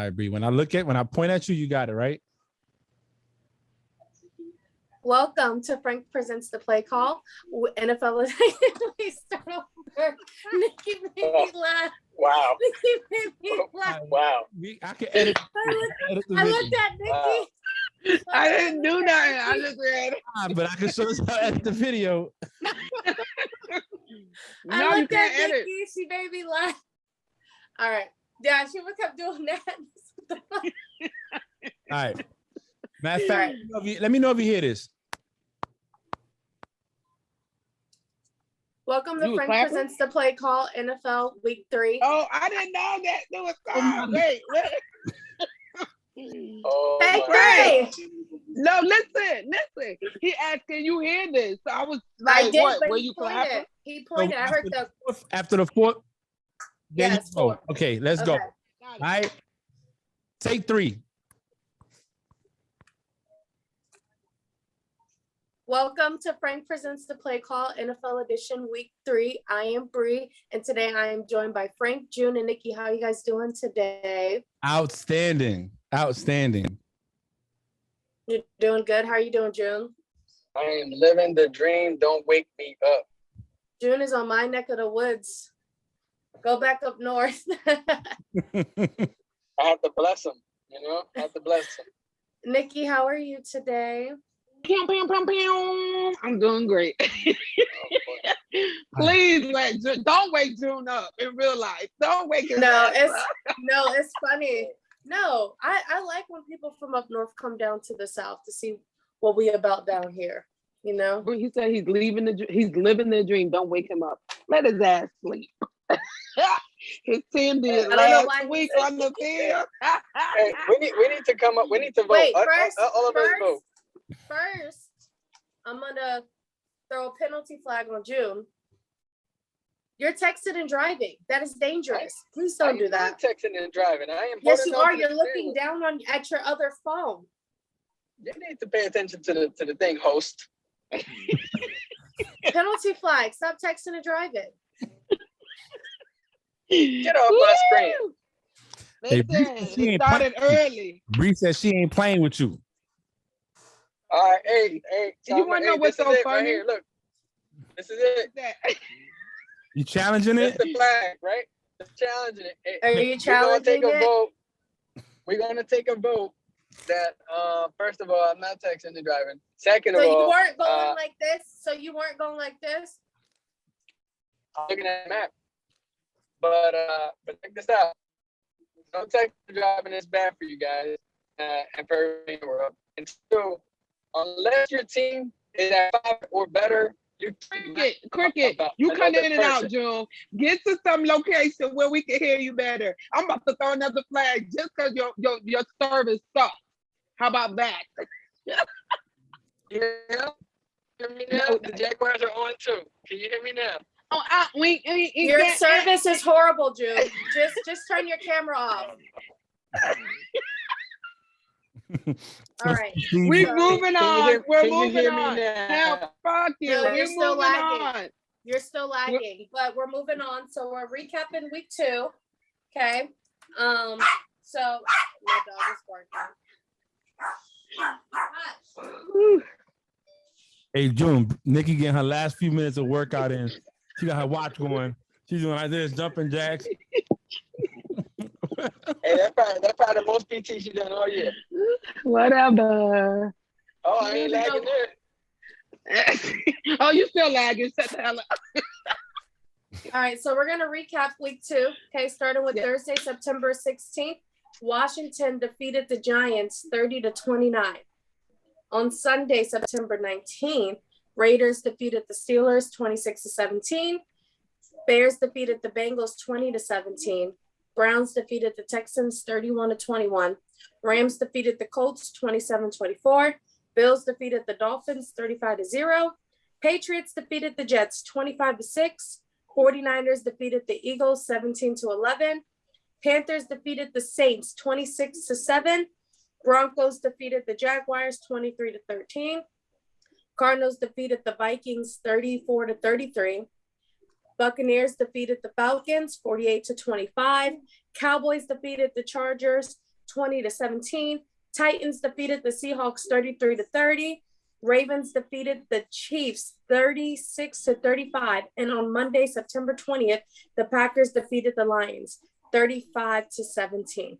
right, Bree. When I point at you, you got it, right? Welcome to Frank Presents the Play Call. NFL. We start over. Nikki made me laugh. Wow. Nikki made me laugh. Wow. I can edit. I looked at Nikki. Wow. I didn't do nothing. I just read it. But I can show us how to edit the video. No, I you looked at can't edit. Nikki. She made me laugh. All right. Yeah, she would kept doing that. All right. Matter of fact, let me know if you hear this. Welcome to You Frank clapping? Presents the Play Call NFL Week 3. Oh, I didn't know that. There was wait. Oh, Hey, my Ray. No, listen. He asked, "Can you hear this?" So I was I like, did, "What? but Were he you pointed. clapping?" He pointed. I heard the. After the fourth. There Yes, you go. four. Okay, let's go. Okay. All right. Take 3. Welcome to Frank Presents the Play Call NFL Edition Week 3. I am Bree, and today I am joined by Frank, June, and Nikki. How are you guys doing today? Outstanding. You're doing good. How are you doing, June? I am living the dream. Don't wake me up. June is on my neck of the woods. Go back up north. I have to bless him. I have to bless him. Nikki, how are you today? I'm doing great. Please don't wake June up in real life. Don't wake him up. It's funny. No, I like when people from up north come down to the south to see what we about down here. He said he's living the dream. Don't wake him up. Let his ass sleep. His team did last week on the field. Hey, we need to come up. We need to vote. Wait, All of us vote. First, I'm gonna throw a penalty flag on June. You're texting and driving. That is dangerous. Please don't do that. I'm texting and driving. I am. Yes, you are. You're looking down at your other phone. You need to pay attention to the thing, host. Penalty flag. Stop texting and driving. Get off my screen. Hey, Listen, it started early. Bree says she ain't playing with you. All right, hey. You want to know what's so funny? Right here, look. This is it. You challenging it? That's the flag, right? Just challenging it. Hey, Are you challenging it? Vote. We're gonna take a vote that first of all, I'm not texting and driving. Second of all, you weren't going like this. So you weren't going like this. I'm looking at the map. But check this out. Don't text and driving is bad for you guys and for everybody in the world. And so, unless your team is at 5 or better, you Cricket, you come in and out, June. Get to some location where we can hear you better. I'm about to throw another flag just because your service sucks. How about that? Yeah. Hear me now? The Jaguars are on too. Can you hear me now? Oh, Your service is horrible, June. Just turn your camera off. All right. We're moving on. We're Can you moving hear me on. now? Hell, fuck you. No, you're We're still moving lagging. on. You're still lagging, but we're moving on. So we're recapping week 2. Okay. So my dog is barking. Hey, June, Nikki getting her last few minutes of workout in. She got her watch going. She's doing like this, jumping jacks. Hey, that's probably the most PT she's done all year. Whatever. Oh, I ain't lagging there. Oh, you still lagging. Shut the hell up. All right, so we're going to recap week 2. Okay, starting with Thursday, September 16th. Washington defeated the Giants 30-29. On Sunday, September 19th, Raiders defeated the Steelers 26-17. Bears defeated the Bengals 20-17. Browns defeated the Texans 31-21. Rams defeated the Colts 27-24. Bills defeated the Dolphins 35-0. Patriots defeated the Jets 25-6. 49ers defeated the Eagles 17-11. Panthers defeated the Saints 26-7. Broncos defeated the Jaguars 23-13. Cardinals defeated the Vikings 34-33. Buccaneers defeated the Falcons 48-25. Cowboys defeated the Chargers 20-17. Titans defeated the Seahawks 33-30. Ravens defeated the Chiefs 36-35. And on Monday, September 20th, the Packers defeated the Lions 35-17.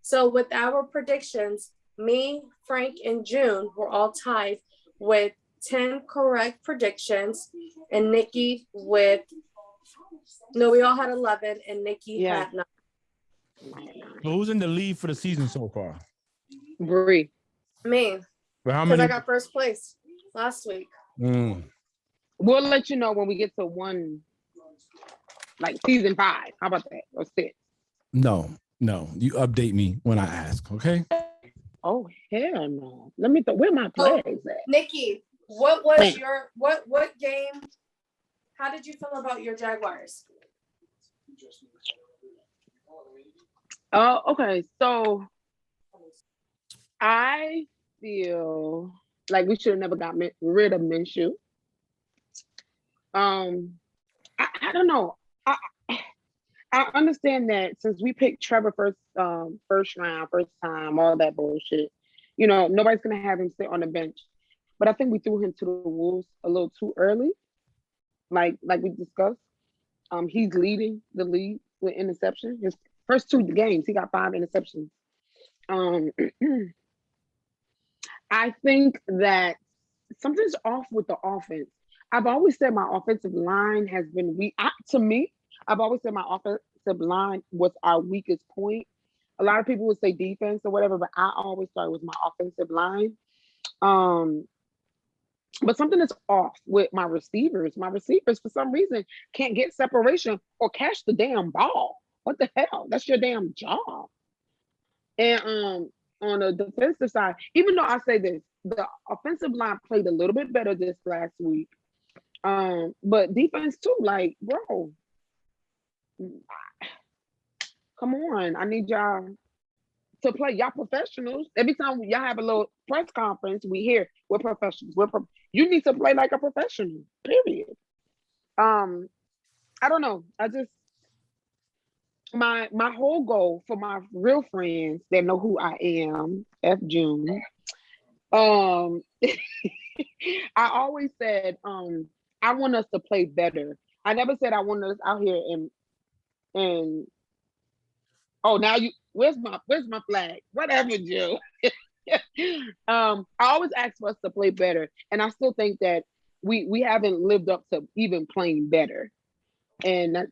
So with our predictions, me, Frank, and June were all tied with 10 correct predictions, and Nikki we all had 11, and Nikki had 9. So who's in the lead for the season so far? Bree. Me. Well, how Because many? I got first place last week. Mm. We'll let you know when we get to season 5. How about that? Or 6? No. You update me when I ask, okay? Oh, hell no. Let me where my flags at? Nikki, what was your what game? How did you feel about your Jaguars? Okay. So I feel like we should have never got rid of Minshew. I don't know. I understand that since we picked Trevor first round, first time, all that bullshit, nobody's gonna have him sit on the bench. But I think we threw him to the wolves a little too early, like we discussed. He's leading the league with interceptions. His first 2 games, he got 5 interceptions. I think that something's off with the offense. I've always said my offensive line has been weak. To me, I've always said my offensive line was our weakest point. A lot of people would say defense or whatever, but I always thought it was my offensive line. But something is off with my receivers. My receivers, for some reason, can't get separation or catch the damn ball. What the hell? That's your damn job. And on the defensive side, even though I say this, the offensive line played a little bit better this last week. But defense too, like, bro, come on. I need y'all to play. Y'all professionals. Every time y'all have a little press conference, we hear we're professionals. You need to play like a professional, period. I don't know. I just my whole goal for my real friends that know who I am, F June. I always said I want us to play better. I never said I want us out here and oh, now where's my flag? Whatever, Jill. I always ask for us to play better, and I still think that we haven't lived up to even playing better, and that's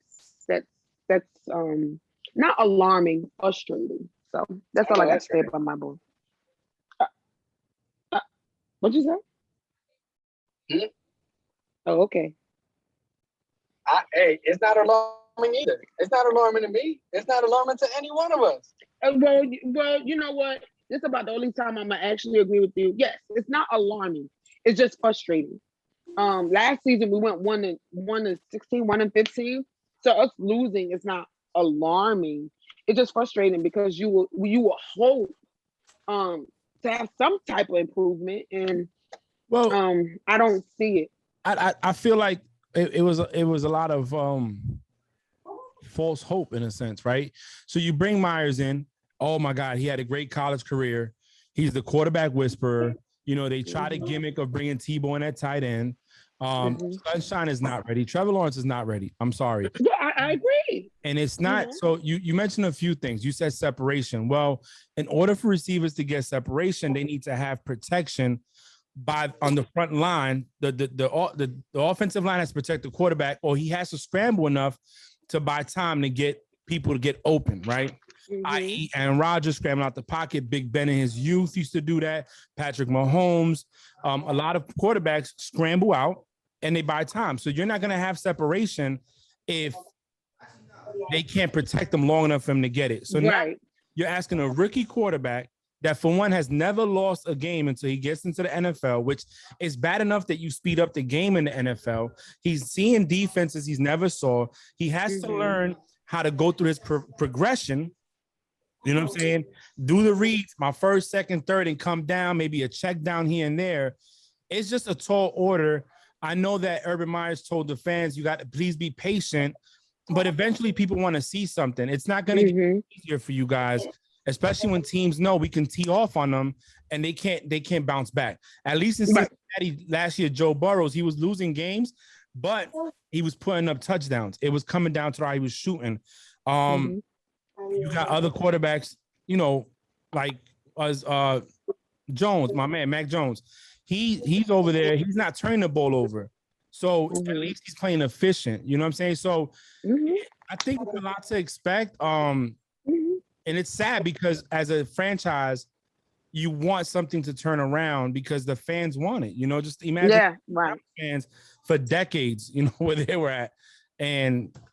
not alarming, frustrating. So that's all I got to say about my boy. What'd you say? Hmm? Oh, okay. Hey, it's not alarming either. It's not alarming to me. It's not alarming to any one of us. Well, you know what? This is about the only time I'm gonna actually agree with you. Yes, it's not alarming. It's just frustrating. Last season we went 1-16, 1-15. So us losing is not alarming. It's just frustrating because you will hope to have some type of improvement, and I don't see it. I feel like it was a lot of false hope in a sense, right? So you bring Myers in. Oh my God, he had a great college career. He's the quarterback whisperer. They try the gimmick of bringing Tebow in at tight end. Sunshine is not ready. Trevor Lawrence is not ready. I'm sorry. Yeah, I agree. And it's not. So you mentioned a few things. You said separation. Well, in order for receivers to get separation, they need to have protection on the front line. The offensive line has to protect the quarterback, or he has to scramble enough to buy time to get people to get open, right? I.e. Aaron Rodgers scrambling out the pocket. Big Ben in his youth used to do that. Patrick Mahomes. A lot of quarterbacks scramble out and they buy time. So you're not going to have separation if they can't protect them long enough for him to get it. So now you're asking a rookie quarterback that, for one, has never lost a game until he gets into the NFL, which is bad enough that you speed up the game in the NFL. He's seeing defenses he's never saw. He has to learn how to go through his progression. You know what I'm saying? Do the reads, my first, second, third, and come down, maybe a check down here and there. It's just a tall order. I know that Urban Myers told the fans, you got to please be patient, but eventually people want to see something. It's not going to get easier for you guys. especially when teams know we can tee off on them and they can't bounce back. At least in Cincinnati last year, Joe Burrows, he was losing games, but he was putting up touchdowns. It was coming down to how he was shooting. You got other quarterbacks, you know, like as Jones, my man, Mac Jones. He's over there. He's not turning the ball over. So at least he's playing efficient. You know what I'm saying? So I think it's a lot to expect. And it's sad because as a franchise, you want something to turn around because the fans want it. You know, just imagine fans for decades, you know, where they were at.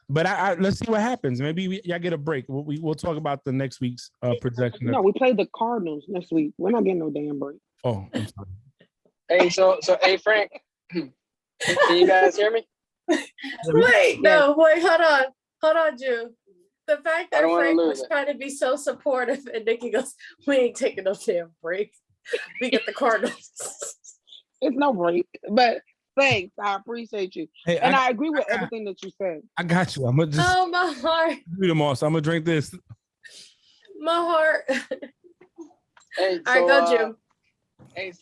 But I let's see what happens. Maybe y'all get a break. We'll talk about the next week's projection. No, we play the Cardinals next week. We're not getting no damn break. Oh, I'm sorry. Hey, so hey Frank, can you guys hear me? Wait, hold on, June. The fact that Frank was trying to be so supportive and Nikki goes, we ain't taking no damn break. We get the Cardinals. It's no break, but thanks. I appreciate you. Hey, and I agree with everything that you said. I got you. I'm going to just. Oh, my heart. Do them all, so I'm going to drink this. My heart. Hey, all right, go, Jim. Hey,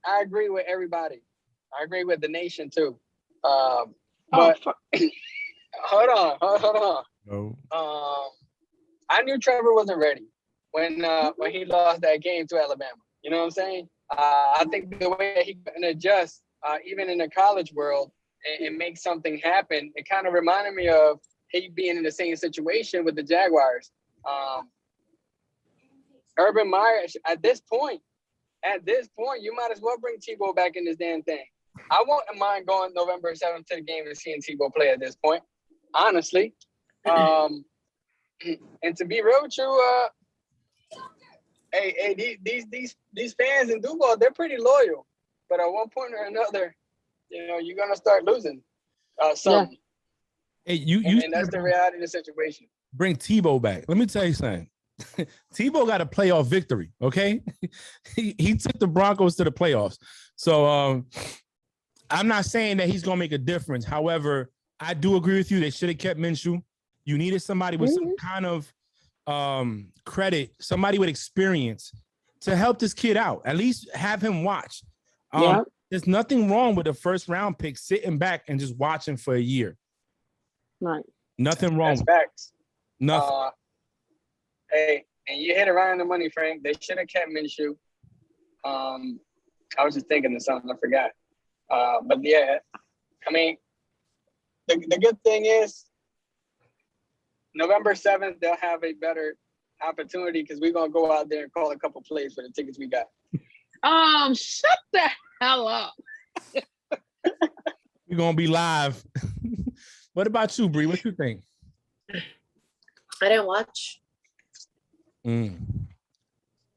I agree with everybody. I agree with the nation, too. But hold on. No. I knew Trevor wasn't ready when he lost that game to Alabama. You know what I'm saying? I think the way that he can adjust, even in the college world, and make something happen, it kind of reminded me of he being in the same situation with the Jaguars. Urban Meyer, at this point, you might as well bring Tebow back in this damn thing. I wouldn't mind going November 7th to the game and seeing Tebow play at this point, honestly. And to be real with you, these fans in Duval, they're pretty loyal. But at one point or another, you know, you're gonna start losing something. Hey, and that's the reality of the situation. Bring Tebow back. Let me tell you something. Tebow got a playoff victory. Okay, he took the Broncos to the playoffs. So I'm not saying that he's gonna make a difference. However, I do agree with you. They should have kept Minshew. You needed somebody with some kind of credit, somebody with experience to help this kid out. At least have him watch. There's nothing wrong with a first round pick sitting back and just watching for a year. Right. Nothing wrong. That's facts. Nothing. Hey, and you hit around the money, Frank. They should have kept Minshew. I was just thinking of something I forgot. But yeah, I mean, the good thing is November 7th, they'll have a better opportunity because we're going to go out there and call a couple plays for the tickets we got. Shut the hell up. We're going to be live. What about you, Bree? What you think? I didn't watch. And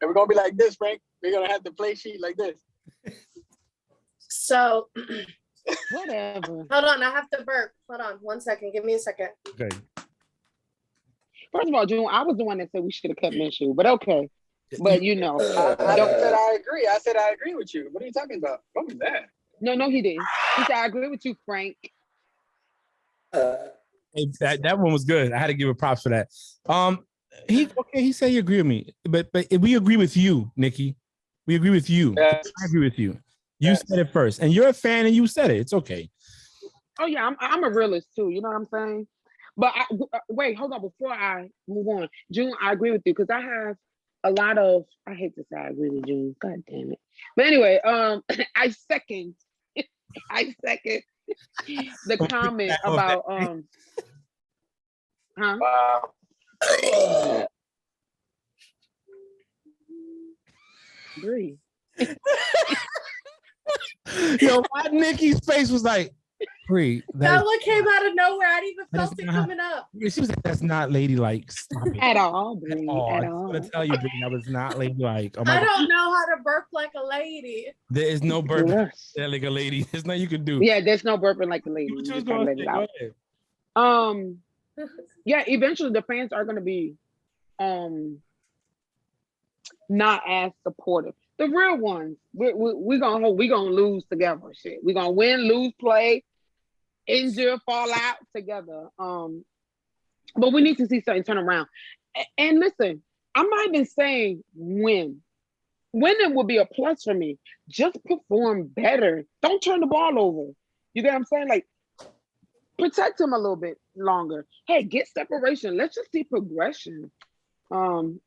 we're going to be like this, Frank. We're going to have the play sheet like this. So, whatever. Hold on, I have to burp. Hold on 1 second. Give me a second. Okay. First of all, June, I was the one that said we should have kept Minshew, but okay. But you know, I said I agree. I said I agree with you. What are you talking about? What was that? No, he didn't. He said I agree with you, Frank. Hey, that one was good. I had to give a props for that. He said he agreed with me, but we agree with you, Nikki. We agree with you. Yes. I agree with you. You said it first, and you're a fan, and you said it. It's okay. Oh yeah, I'm a realist too. You know what I'm saying? But wait, hold on. Before I move on, June, I agree with you because I have a lot of. I hate to say I agree with June. God damn it. But anyway, I second the comment about Wow. Bree. Yo, my Nikki's face was like, Bree. That one came out of nowhere. I didn't even felt it coming up. She was like, that's not ladylike. Stop it. At all, Bree. At all. I'm going to tell you, Bree, that was not ladylike. Oh I don't know how to burp like a lady. There is no burping like a lady. There's nothing you can do. Yeah, there's no burping like a lady. Yeah, eventually the fans are going to be not as supportive. The real ones, we're gonna lose together. Shit, we're gonna win, lose, play, injure, fall out together. But we need to see something turn around. And listen, I'm not even saying win. Winning would be a plus for me. Just perform better. Don't turn the ball over. You get what I'm saying? Like, protect him a little bit longer. Hey, get separation. Let's just see progression. And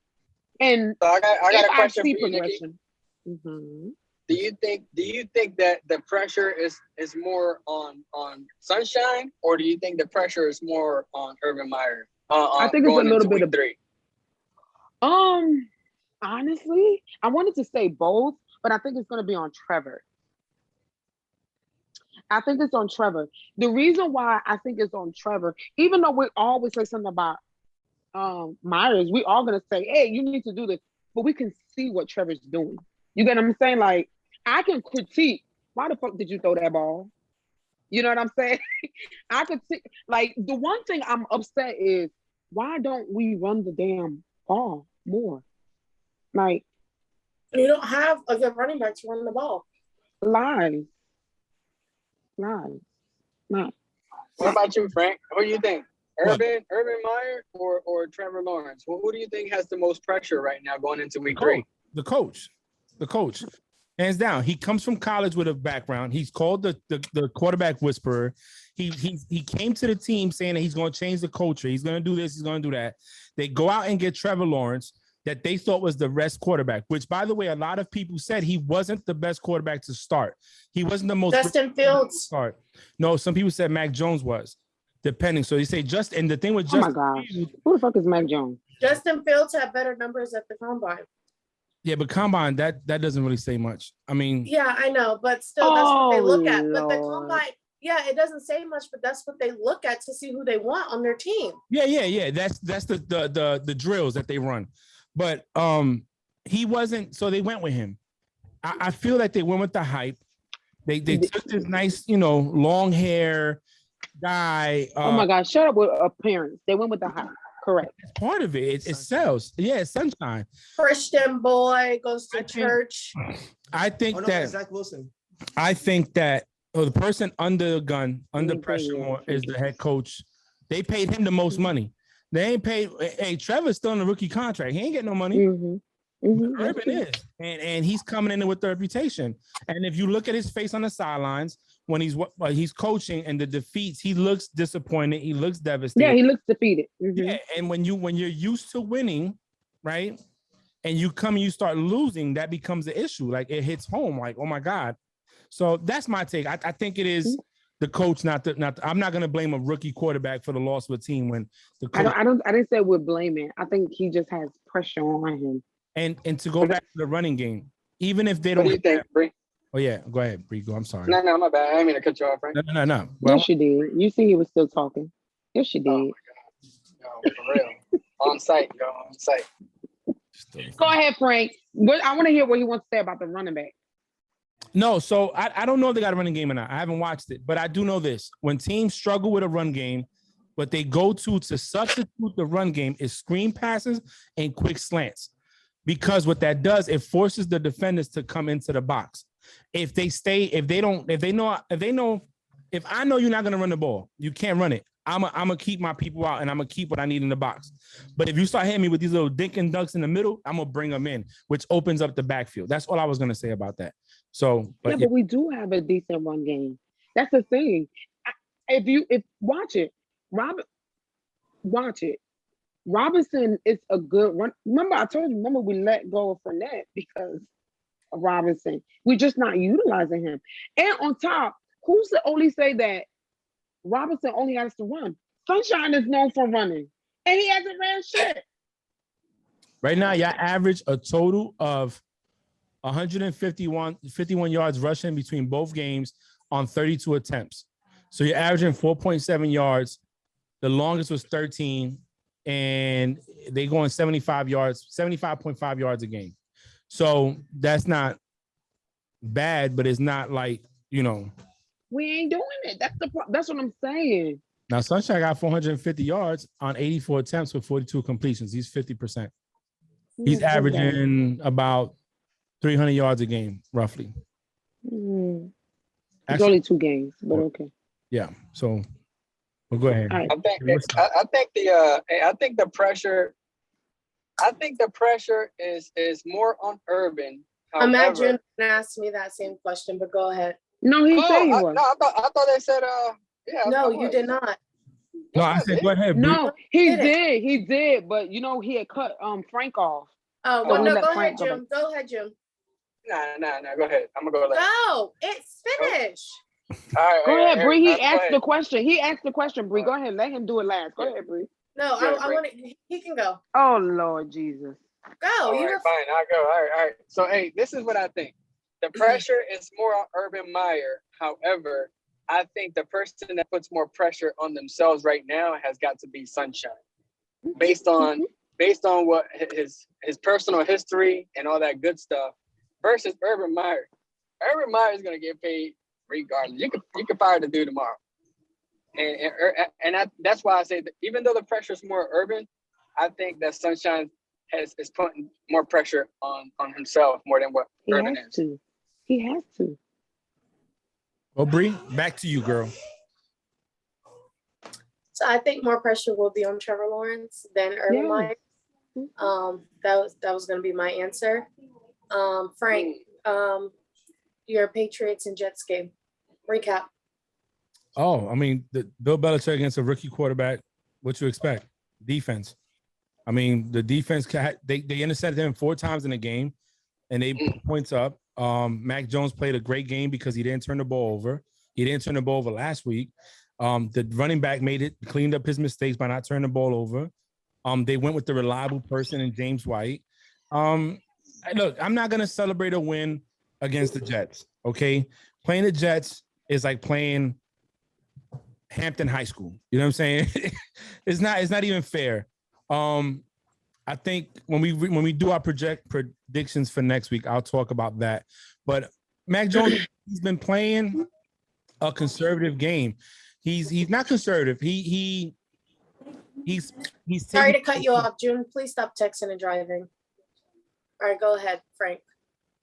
So I got a question for see you, Nikki. progression. Mm-hmm. Do you think that the pressure is more on Sunshine, or do you think the pressure is more on Urban Meyer? I think it's a little bit of 3. Honestly, I wanted to say both, but I think it's going to be on Trevor. I think it's on Trevor. The reason why I think it's on Trevor, even though we always say something about Myers, we all going to say, hey, you need to do this, but we can see what Trevor's doing. You get what I'm saying? Like, I can critique, why the fuck did you throw that ball? You know what I'm saying? I could see, like, the one thing I'm upset is, why don't we run the damn ball more? Like, you don't have a good running back to run the ball. lies. What about you, Frank? What do you think? Urban Meyer or Trevor Lawrence? Who do you think has the most pressure right now going into week 3? The coach. Hands down. He comes from college with a background. He's called the quarterback whisperer. He came to the team saying that he's going to change the culture. He's going to do this. He's going to do that. They go out and get Trevor Lawrence that they thought was the best quarterback, which, by the way, a lot of people said he wasn't the best quarterback to start. He wasn't the most Justin Fields. Start. No, some people said Mac Jones was, depending. So they say and the thing with Justin Fields, who the fuck is Mac Jones? Justin Fields had better numbers at the combine. Yeah, but combine, that doesn't really say much. I mean, yeah, I know, but still, that's what they look at. But the combine, yeah, it doesn't say much, but that's what they look at to see who they want on their team. Yeah. That's the drills that they run. But he wasn't, so they went with him. I feel like they went with the hype. They took this nice, long hair guy. Oh my God, shut up with appearance. They went with the hype. Correct. It's part of it. It sells. Yeah, it's Sunshine. Christian boy goes to church. I think Zach Wilson. I think that the person under the gun, under pressure more is the head coach. They paid him the most money. They ain't paid. Hey, Trevor's still on a rookie contract. He ain't getting no money. Urban is, and he's coming in with the reputation. And if you look at his face on the sidelines when he's coaching and the defeats, he looks disappointed. He looks devastated. Yeah, he looks defeated. Yeah, and when you're used to winning, right, and you come and you start losing, that becomes the issue. Like, it hits home. Like, oh my God. So that's my take. I think it is the coach, not I'm not going to blame a rookie quarterback for the loss of a team when the coach. I didn't say we're blaming. I think he just has pressure on him. And to go back to the running game, even if they don't. What do you think, Bree? Oh yeah, go ahead, Bree. Go. I'm sorry. No, my bad. I didn't mean to cut you off, Frank. No. Well, yes, she did. You see, he was still talking. Yes, she did. Oh my God. No, for real. On site. Go ahead, Frank. I want to hear what he wants to say about the running back. No, so I don't know if they got a running game or not. I haven't watched it, but I do know this: when teams struggle with a run game, what they go to substitute the run game is screen passes and quick slants. Because what that does, it forces the defenders to come into the box. If I know you're not going to run the ball, you can't run it. I'm gonna keep my people out and I'm gonna keep what I need in the box. But if you start hitting me with these little dink and dunks in the middle, I'm gonna bring them in, which opens up the backfield. That's all I was gonna say about that. So, but we do have a decent run game. That's the thing. Watch it, watch it. Robinson is a good run. Remember we let go of Fournette because of Robinson. We're just not utilizing him. And on top, who's to only say that Robinson only has to run? Sunshine is known for running, and he hasn't ran shit. Right now, y'all average a total of 51 yards rushing between both games on 32 attempts. So you're averaging 4.7 yards. The longest was 13. And they go on 75.5 yards a game. So that's not bad, but it's not like, We ain't doing it. That's what I'm saying. Now, Sunshine got 450 yards on 84 attempts with 42 completions. He's 50%. He's averaging about 300 yards a game, roughly. It's only 2 games, but okay. Yeah, so... Well, go ahead. I think the pressure. I think the pressure is more on Urban. Imagine asked me that same question, but go ahead. No, he said he was. No, I thought they said yeah. No, you did not. No, I said go ahead. Bree. No, he did, but you know he had cut Frank off. Oh, well, no, go ahead, Jim. Go ahead, Jim. Nah. Go ahead. I'm gonna go. Go. It's finished. All right. Go ahead, Bree. He asked ahead. the question. He asked the question, Bree. Go ahead. Let him do it last. Go ahead, Bree. No, I want to. He can go. Oh Lord Jesus. Go. All right, fine. I'll go. All right. So, hey, this is what I think. The pressure is more on Urban Meyer. However, I think the person that puts more pressure on themselves right now has got to be Sunshine, based on what his personal history and all that good stuff, versus Urban Meyer. Urban Meyer is going to get paid regardless. You can fire the dude tomorrow, and that's why I say that even though the pressure is more Urban, I think that Sunshine is putting more pressure on himself more than what Urban is. He has to. Well, Bree, back to you, girl. So I think more pressure will be on Trevor Lawrence than Urban Meyer. That was going to be my answer. Frank, your Patriots and Jets game. Recap. Oh, I mean, the Bill Belichick against a rookie quarterback. What you expect? Defense. I mean, the defense they intercepted him 4 times in the game, and they put points up. Mac Jones played a great game because he didn't turn the ball over. He didn't turn the ball over last week. The running back cleaned up his mistakes by not turning the ball over. They went with the reliable person in James White. Look, I'm not gonna celebrate a win against the Jets. Okay, playing the Jets is like playing Hampton High School. You know what I'm saying? It's not even fair. I think when we do our predictions for next week, I'll talk about that. But Mac Jones, he's been playing a conservative game. He's not conservative. He's sorry to cut you off, June. Please stop texting and driving. All right, go ahead, Frank.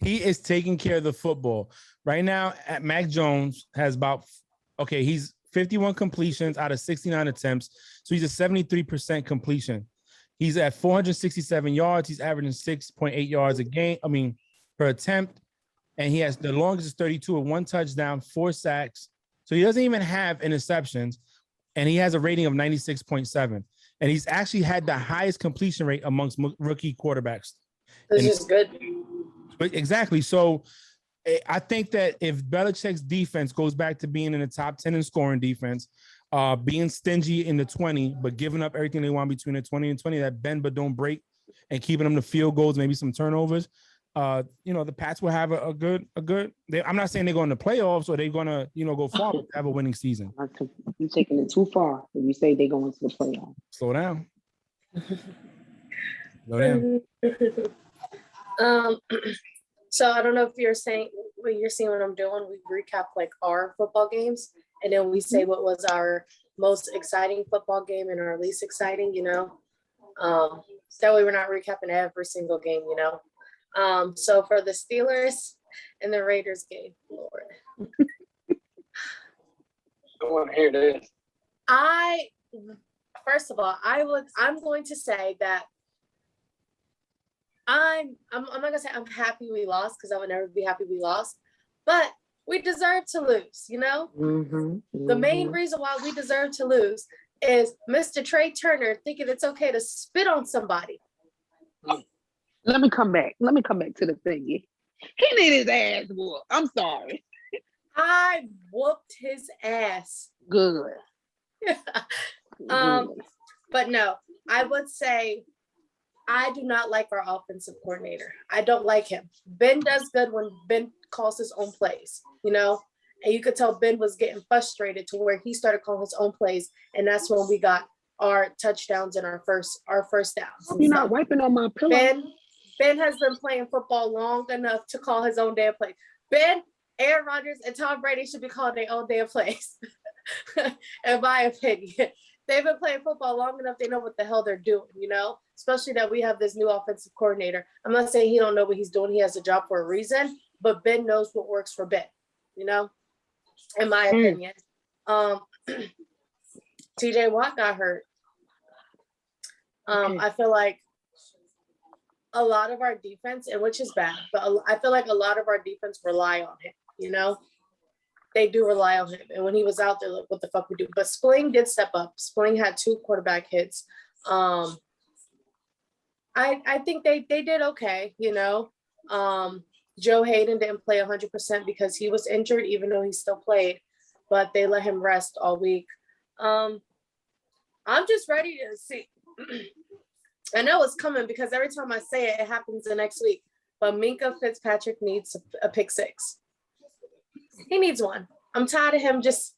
He is taking care of the football right now. Mac Jones has he's 51 completions out of 69 attempts, so he's a 73% completion. He's at 467 yards. He's averaging 6.8 yards a game. I mean, per attempt. And he has the longest is 32 with 1 touchdown, 4 sacks. So he doesn't even have interceptions. And he has a rating of 96.7. And he's actually had the highest completion rate amongst rookie quarterbacks. This is good. Exactly. So I think that if Belichick's defense goes back to being in the top 10 in scoring defense, being stingy in the 20, but giving up everything they want between the 20 and 20, that bend but don't break, and keeping them to field goals, maybe some turnovers, the Pats will have a good. I'm not saying they're going to playoffs or they're going to, go far, but have a winning season. You're taking it too far if you say they're going to the playoffs. Slow down. Slow down. So I don't know if you're seeing what I'm doing. We recap like our football games, and then we say what was our most exciting football game and our least exciting, that way we're not recapping every single game, So for the Steelers and the Raiders game, Lord. I want to hear this. First of all, I'm going to say that I'm not gonna say I'm happy we lost, because I would never be happy we lost, but we deserve to lose, The main reason why we deserve to lose is Mr. Trey Turner thinking it's okay to spit on somebody. Let me come back to the thing. He needed his ass whooped. I'm sorry. I whooped his ass. Good. But no, I would say I do not like our offensive coordinator. I don't like him. Ben does good when Ben calls his own plays, and you could tell Ben was getting frustrated to where he started calling his own plays, and that's when we got our touchdowns and our first downs. You're not wiping on my pillow. Ben has been playing football long enough to call his own damn plays. Ben, Aaron Rodgers, and Tom Brady should be calling their own damn plays, in my opinion. They've been playing football long enough. They know what the hell they're doing, especially that we have this new offensive coordinator. I'm not saying he don't know what he's doing. He has a job for a reason, but Ben knows what works for Ben, in my opinion. TJ Watt got hurt. I feel like a lot of our defense, and which is bad, but I feel like a lot of our defense rely on him, you know? They do rely on him. And when he was out there, like, what the fuck we do? But Spling did step up. Spling had 2 quarterback hits. I think they did okay, you know? Joe Hayden didn't play 100% because he was injured, even though he still played, but they let him rest all week. I'm just ready to see. I know it's coming because every time I say it, it happens the next week. But Minka Fitzpatrick needs a pick 6. He needs one. I'm tired of him just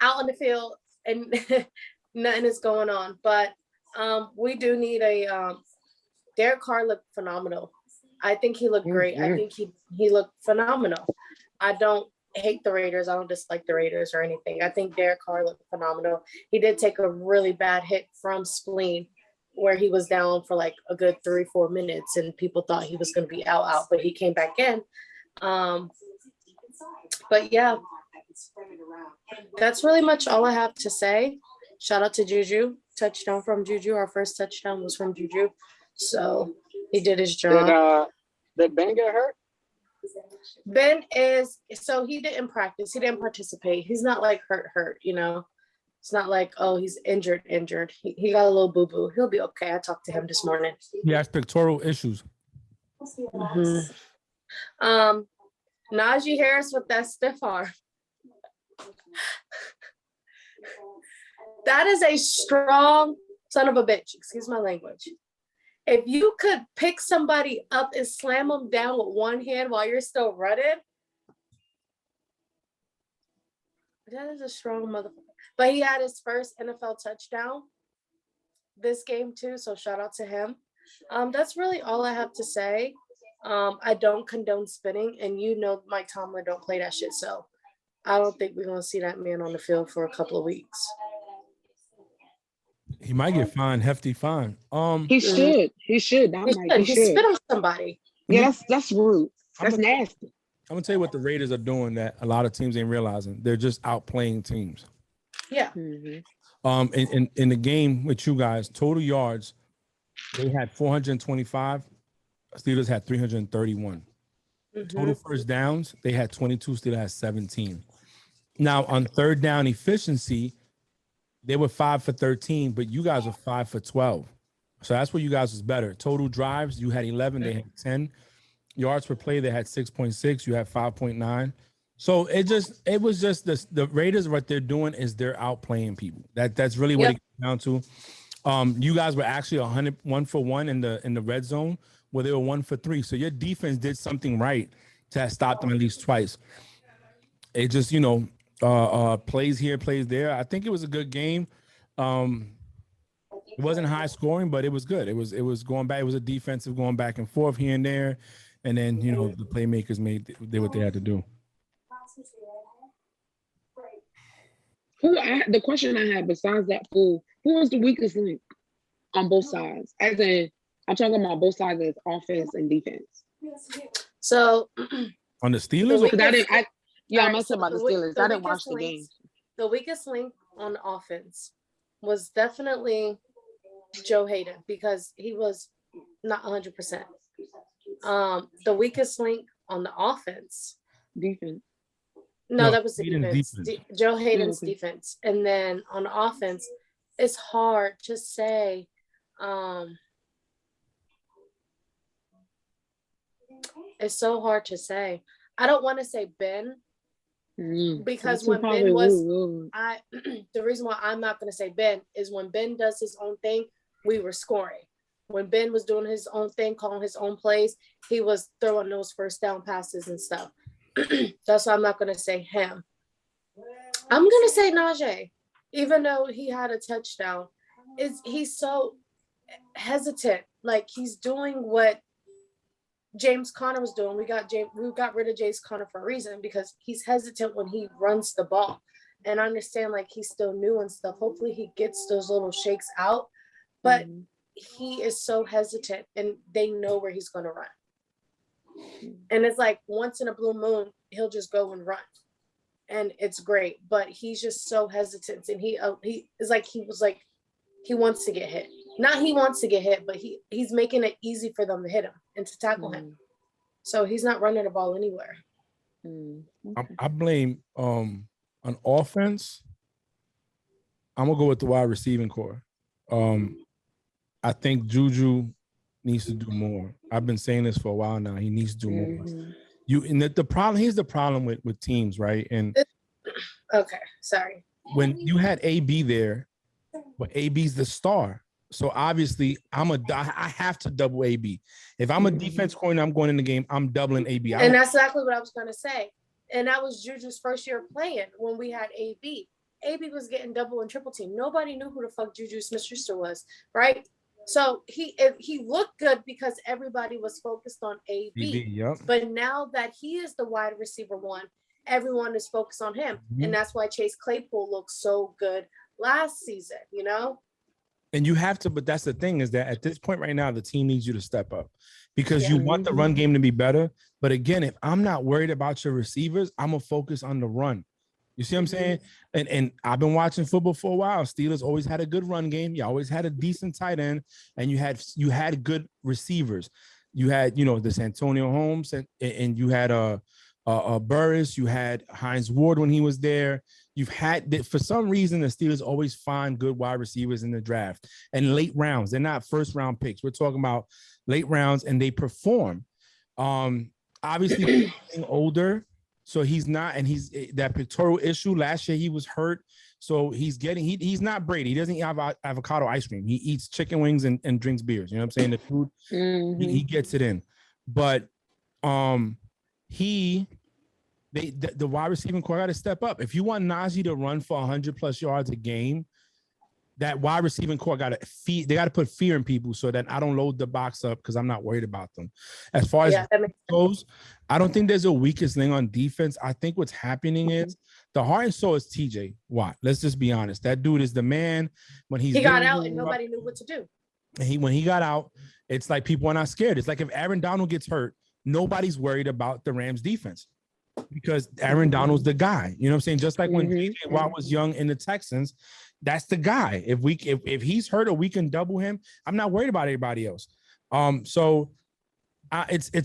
out on the field and nothing is going on. But we do need a Derek Carr looked phenomenal. I think he looked great. I think he looked phenomenal. I don't hate the Raiders. I don't dislike the Raiders or anything. I think Derek Carr looked phenomenal. He did take a really bad hit from Spleen where he was down for like a good 3-4 minutes and people thought he was going to be out, but he came back in. But yeah, that's really much all I have to say. Shout out to Juju. Touchdown from Juju. Our first touchdown was from Juju. So he did his job. Did Ben get hurt? Ben he didn't practice. He didn't participate. He's not like hurt, you know. It's not like, oh, he's injured. He got a little boo-boo. He'll be okay. I talked to him this morning. He has pectoral issues. Mm-hmm. Najee Harris with that stiff arm. That is a strong son of a bitch. Excuse my language. If you could pick somebody up and slam them down with one hand while you're still running, that is a strong motherfucker. But he had his first NFL touchdown this game too, so shout out to him. That's really all I have to say. I don't condone spinning, and you know Mike Tomlin don't play that shit, so I don't think we're gonna see that man on the field for a couple of weeks. He might get fined, hefty fine. He should. He should. He should spit on somebody. Yeah, that's rude. That's nasty. I'm gonna tell you what the Raiders are doing that a lot of teams ain't realizing. They're just outplaying teams. Yeah. Mm-hmm. In the game with you guys, total yards, they had 425. Steelers had 331. Mm-hmm. Total first downs, they had 22. Steelers had 17. Now on third down efficiency, they were 5 for 13, but you guys were 5 for 12. So that's where you guys was better. Total drives, you had 11. They had 10. Yards per play, they had 6.6. You had 5.9. So it was just the Raiders. What they're doing is they're outplaying people. That's really what it comes down to. You guys were actually 1 for 1 in the red zone, where they were 1 for 3. So your defense did something right to stop them at least twice. It just plays here, plays there. I think it was a good game. It wasn't high scoring, but it was good. It was going back. It was a defensive going back and forth here and there, and then the playmakers did what they had to do. The question I had besides that, who was the weakest link on both sides? As in, I'm talking about both sides as offense and defense. So on the Steelers, I'm talking about the Steelers. I didn't watch the game. The weakest link on offense was definitely Joe Hayden because he was not 100%. The weakest link on the offense, defense. No, that was the defense. Joe Hayden's defense. And then on offense, it's hard to say. It's so hard to say. I don't want to say Ben because when Ben was, the reason why I'm not going to say Ben is when Ben does his own thing, we were scoring. When Ben was doing his own thing, calling his own plays, he was throwing those first down passes and stuff. That's why I'm not going to say him. I'm going to say Najee, even though he had a touchdown. He's so hesitant. Like he's doing what James Conner was doing. We got rid of James Conner for a reason because he's hesitant when he runs the ball. And I understand like he's still new and stuff. Hopefully he gets those little shakes out, but he is so hesitant and they know where he's going to run. And it's like once in a blue moon, he'll just go and run. And it's great, but he's just so hesitant. And he is like, he wants to get hit. Not he wants to get hit, but he's making it easy for them to hit him and to tackle him. So he's not running the ball anywhere. I blame on offense. I'm gonna go with the wide receiving core. I think Juju needs to do more. I've been saying this for a while now. He needs to do more. The problem. Here's the problem with teams, right? And okay, sorry. When you had AB there, but AB's the star. So obviously, I have to double AB. If I'm a defense coordinator, I'm going in the game, I'm doubling AB. And that's exactly what I was going to say. And that was Juju's first year playing when we had AB. AB was getting double and triple team. Nobody knew who the fuck Juju Smith-Schuster was, right? So he looked good because everybody was focused on AB. Yep. But now that he is the wide receiver one, everyone is focused on him. And that's why Chase Claypool looked so good last season, you know? And you have to, but that's the thing is that at this point right now, the team needs you to step up because you want the run game to be better. But again, if I'm not worried about your receivers, I'm going to focus on the run. You see what I'm saying? And I've been watching football for a while. Steelers always had a good run game. You always had a decent tight end, and you had good receivers. You had, this Antonio Holmes, and you had Burris. You had Hines Ward when he was there. You've had, for some reason, the Steelers always find good wide receivers in the draft and late rounds. They're not first round picks. We're talking about late rounds, and they perform. Obviously, he's getting older. So he's not, and he's that pectoral issue. Last year he was hurt, so he's he's not Brady. He doesn't eat avocado ice cream. He eats chicken wings and drinks beers. You know what I'm saying? The food, he gets it in. But the wide receiving core got to step up. If you want Najee to run for 100+ yards a game, that wide receiving core got to feed. They got to put fear in people so that I don't load the box up because I'm not worried about them. As far as goes, I don't think there's a weakest link on defense. I think what's happening is the heart and soul is TJ Watt. Let's just be honest. That dude is the man. When he got out and nobody knew what to do. And when he got out, it's like people are not scared. It's like if Aaron Donald gets hurt, nobody's worried about the Rams defense because Aaron Donald's the guy. You know what I'm saying? Just like when TJ Watt was young in the Texans, that's the guy. If he's hurt or we can double him, I'm not worried about anybody else. It's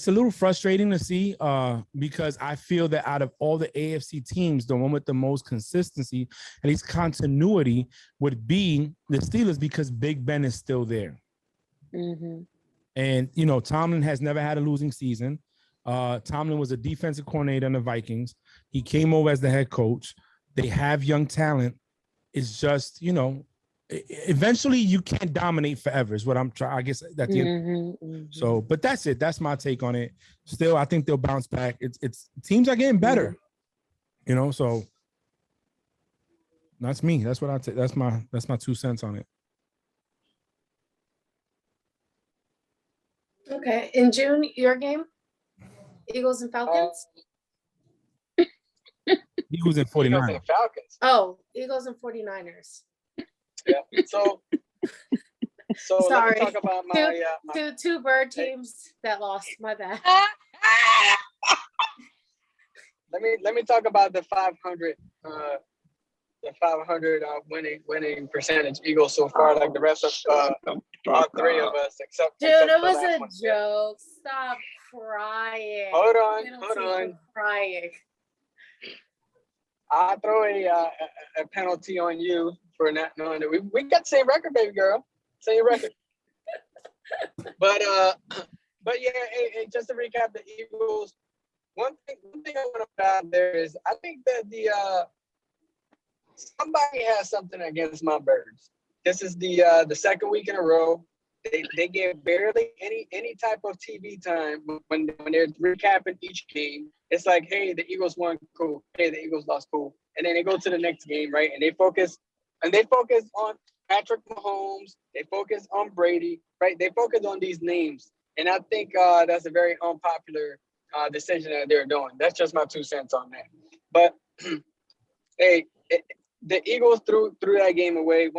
a little frustrating to see because I feel that out of all the AFC teams, the one with the most consistency, at least continuity, would be the Steelers because Big Ben is still there. And, Tomlin has never had a losing season. Tomlin was a defensive coordinator in the Vikings. He came over as the head coach. They have young talent. It's just, eventually you can't dominate forever is what I'm trying. I guess at the end. So, but that's it. That's my take on it. Still, I think they'll bounce back. It's teams are getting better, so that's me. That's what I take. That's my 2 cents on it. Okay. In June, your game? Eagles and Falcons? Eagles and 49ers. Falcons. Oh, Eagles and 49ers. Yeah. So sorry. Let me talk about my two bird teams that lost. My bad. Let me talk about the 500 winning percentage Eagles so far, like the rest of all three of us, except it was a joke. Stop crying. Hold on. Crying. I'll throw a penalty on you for not knowing that we got the same record, baby girl. Same record. but yeah, hey, just to recap the Eagles. One thing I want to put out there is I think that somebody has something against my birds. This is the second week in a row. They get barely any type of TV time when they're recapping each game. It's like, hey, the Eagles won, cool. Hey, the Eagles lost, cool. And then they go to the next game, right? And they focus on Patrick Mahomes. They focus on Brady, right? They focus on these names. And I think that's a very unpopular decision that they're doing. That's just my 2 cents on that. But hey, the Eagles threw that game away 100%.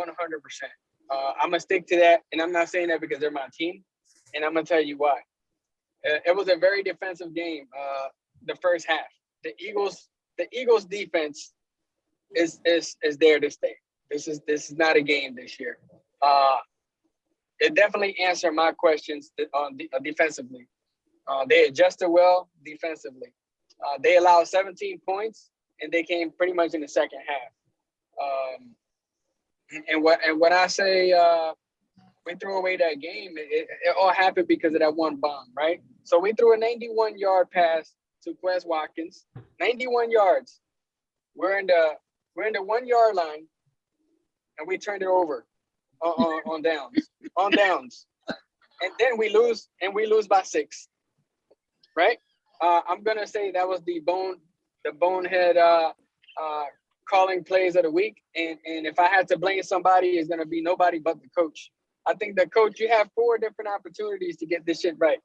I'm going to stick to that. And I'm not saying that because they're my team. And I'm going to tell you why. It was a very defensive game. The first half, the Eagles defense is there to stay. This is not a game this year. it definitely answered my questions defensively. They adjusted well defensively. They allowed 17 points, and they came pretty much in the second half. And when I say we threw away that game, it all happened because of that one bomb, right? So we threw a 91-yard pass to Quez Watkins, 91 yards. We're in the 1 yard line, and we turned it over on downs, and then we lose by 6, right? I'm gonna say that was the bonehead calling plays of the week, and if I had to blame somebody, it's gonna be nobody but the coach. I think the coach, you have 4 different opportunities to get this shit right.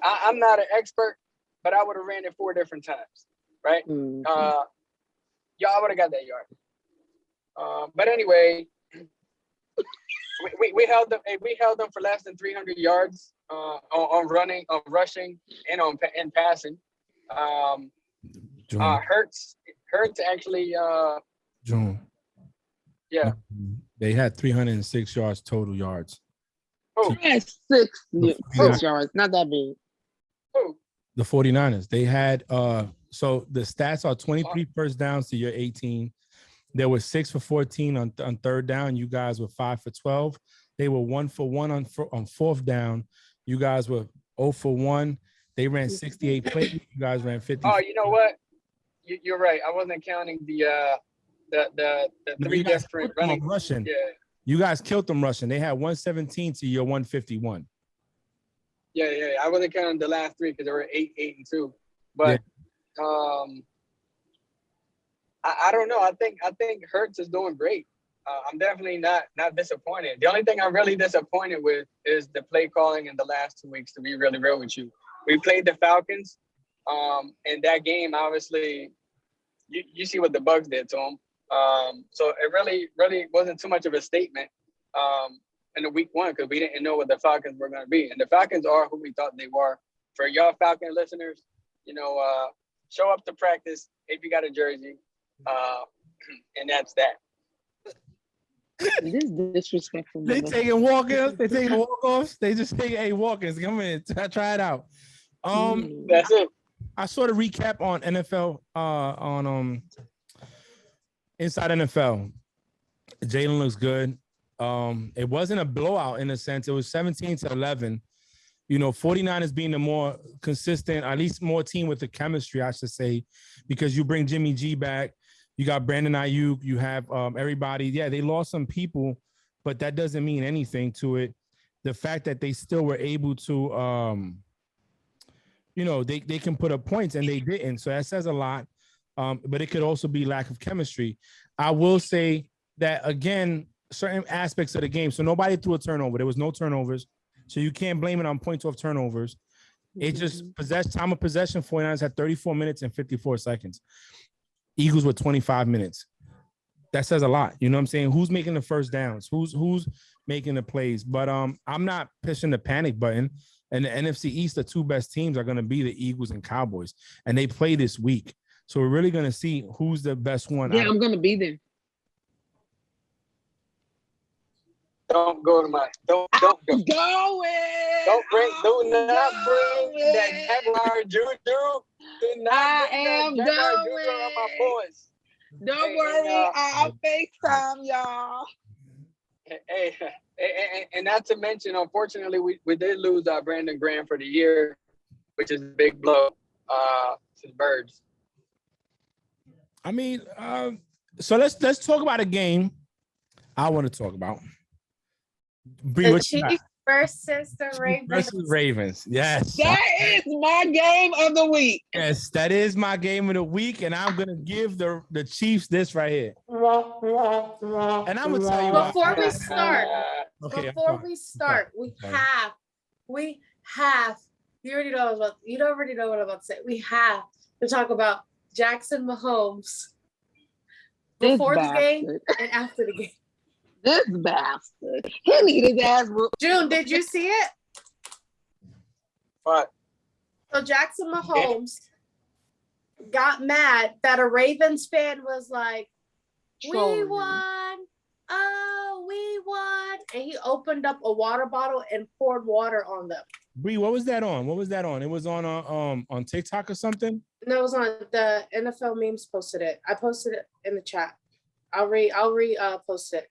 I'm not an expert, but I would have ran it 4 different times, right? Mm-hmm. Y'all would have got that yard. But anyway, we held them. We held them for less than 300 yards on running, on rushing, and on passing. Hurts actually. June. Yeah. They had 306 yards total yards. Oh, six yards, not that big. Oh. The 49ers. They had so the stats are 23 first downs to your 18. There were 6 for 14 on third down. You guys were 5 for 12. They were 1 for 1 on fourth down. You guys were 0 for 1. They ran 68 plays. You guys ran 50. Oh, you know what? You're right. I wasn't counting the 3 different running. Rushing. Yeah. You guys killed them rushing. They had 117 to your 151. Yeah. I wasn't counting the last 3 because they were 8, 8, and 2. But I don't know. I think Hurts is doing great. I'm definitely not disappointed. The only thing I'm really disappointed with is the play calling in the last 2 weeks, to be really real with you. We played the Falcons, and that game, obviously, you see what the Bugs did to them. So it really wasn't too much of a statement in the week 1 because we didn't know what the Falcons were going to be. And the Falcons are who we thought they were. For y'all Falcon listeners, show up to practice if you got a jersey. And that's that. This is disrespectful. They taking walk-ins. They taking walk-offs. They just take walk-ins. Come in, try it out. That's it. I sort of recap on NFL on Inside NFL. Jalen looks good. It wasn't a blowout in a sense. It was 17-11. 49ers being the more consistent, at least more team with the chemistry, I should say, because you bring Jimmy G back. You got Brandon Ayuk. You have everybody. Yeah, they lost some people, but that doesn't mean anything to it. The fact that they still were able to, they can put up points and they didn't. So that says a lot. But it could also be lack of chemistry. I will say that, again, certain aspects of the game. So nobody threw a turnover. There was no turnovers. So you can't blame it on points off turnovers. It just time of possession. 49ers had 34 minutes and 54 seconds. Eagles were 25 minutes. That says a lot. You know what I'm saying? Who's making the first downs? Who's making the plays? But I'm not pushing the panic button. And the NFC East, the 2 best teams are going to be the Eagles and Cowboys. And they play this week. So we're really going to see who's the best one. Yeah, I'm going to be there. Don't go to my. Don't go. Going. Do not bring that Jaguar juju. Do not bring that Jaguar juju on my boys. Don't worry, I'll FaceTime y'all. Hey, and not to mention, unfortunately, we did lose Brandon Graham for the year, which is a big blow to the Birds. I mean, so let's talk about a game I want to talk about. The Chiefs versus the Ravens. Versus Ravens. Yes. That is my game of the week. Yes, that is my game of the week, and I'm gonna give the Chiefs this right here. And I'm gonna tell you before we start. Okay, we have. You already know what I'm about to say. We have to talk about Jackson Mahomes before the game and after the game. This bastard. He needed his ass whooped. June, did you see it? What? So Jackson Mahomes got mad that a Ravens fan was like, we won oh, we won. And he opened up a water bottle and poured water on them. Bree, what was that on? What was that on? It was on TikTok or something? No, it was on the NFL memes posted it. I posted it in the chat. I'll post it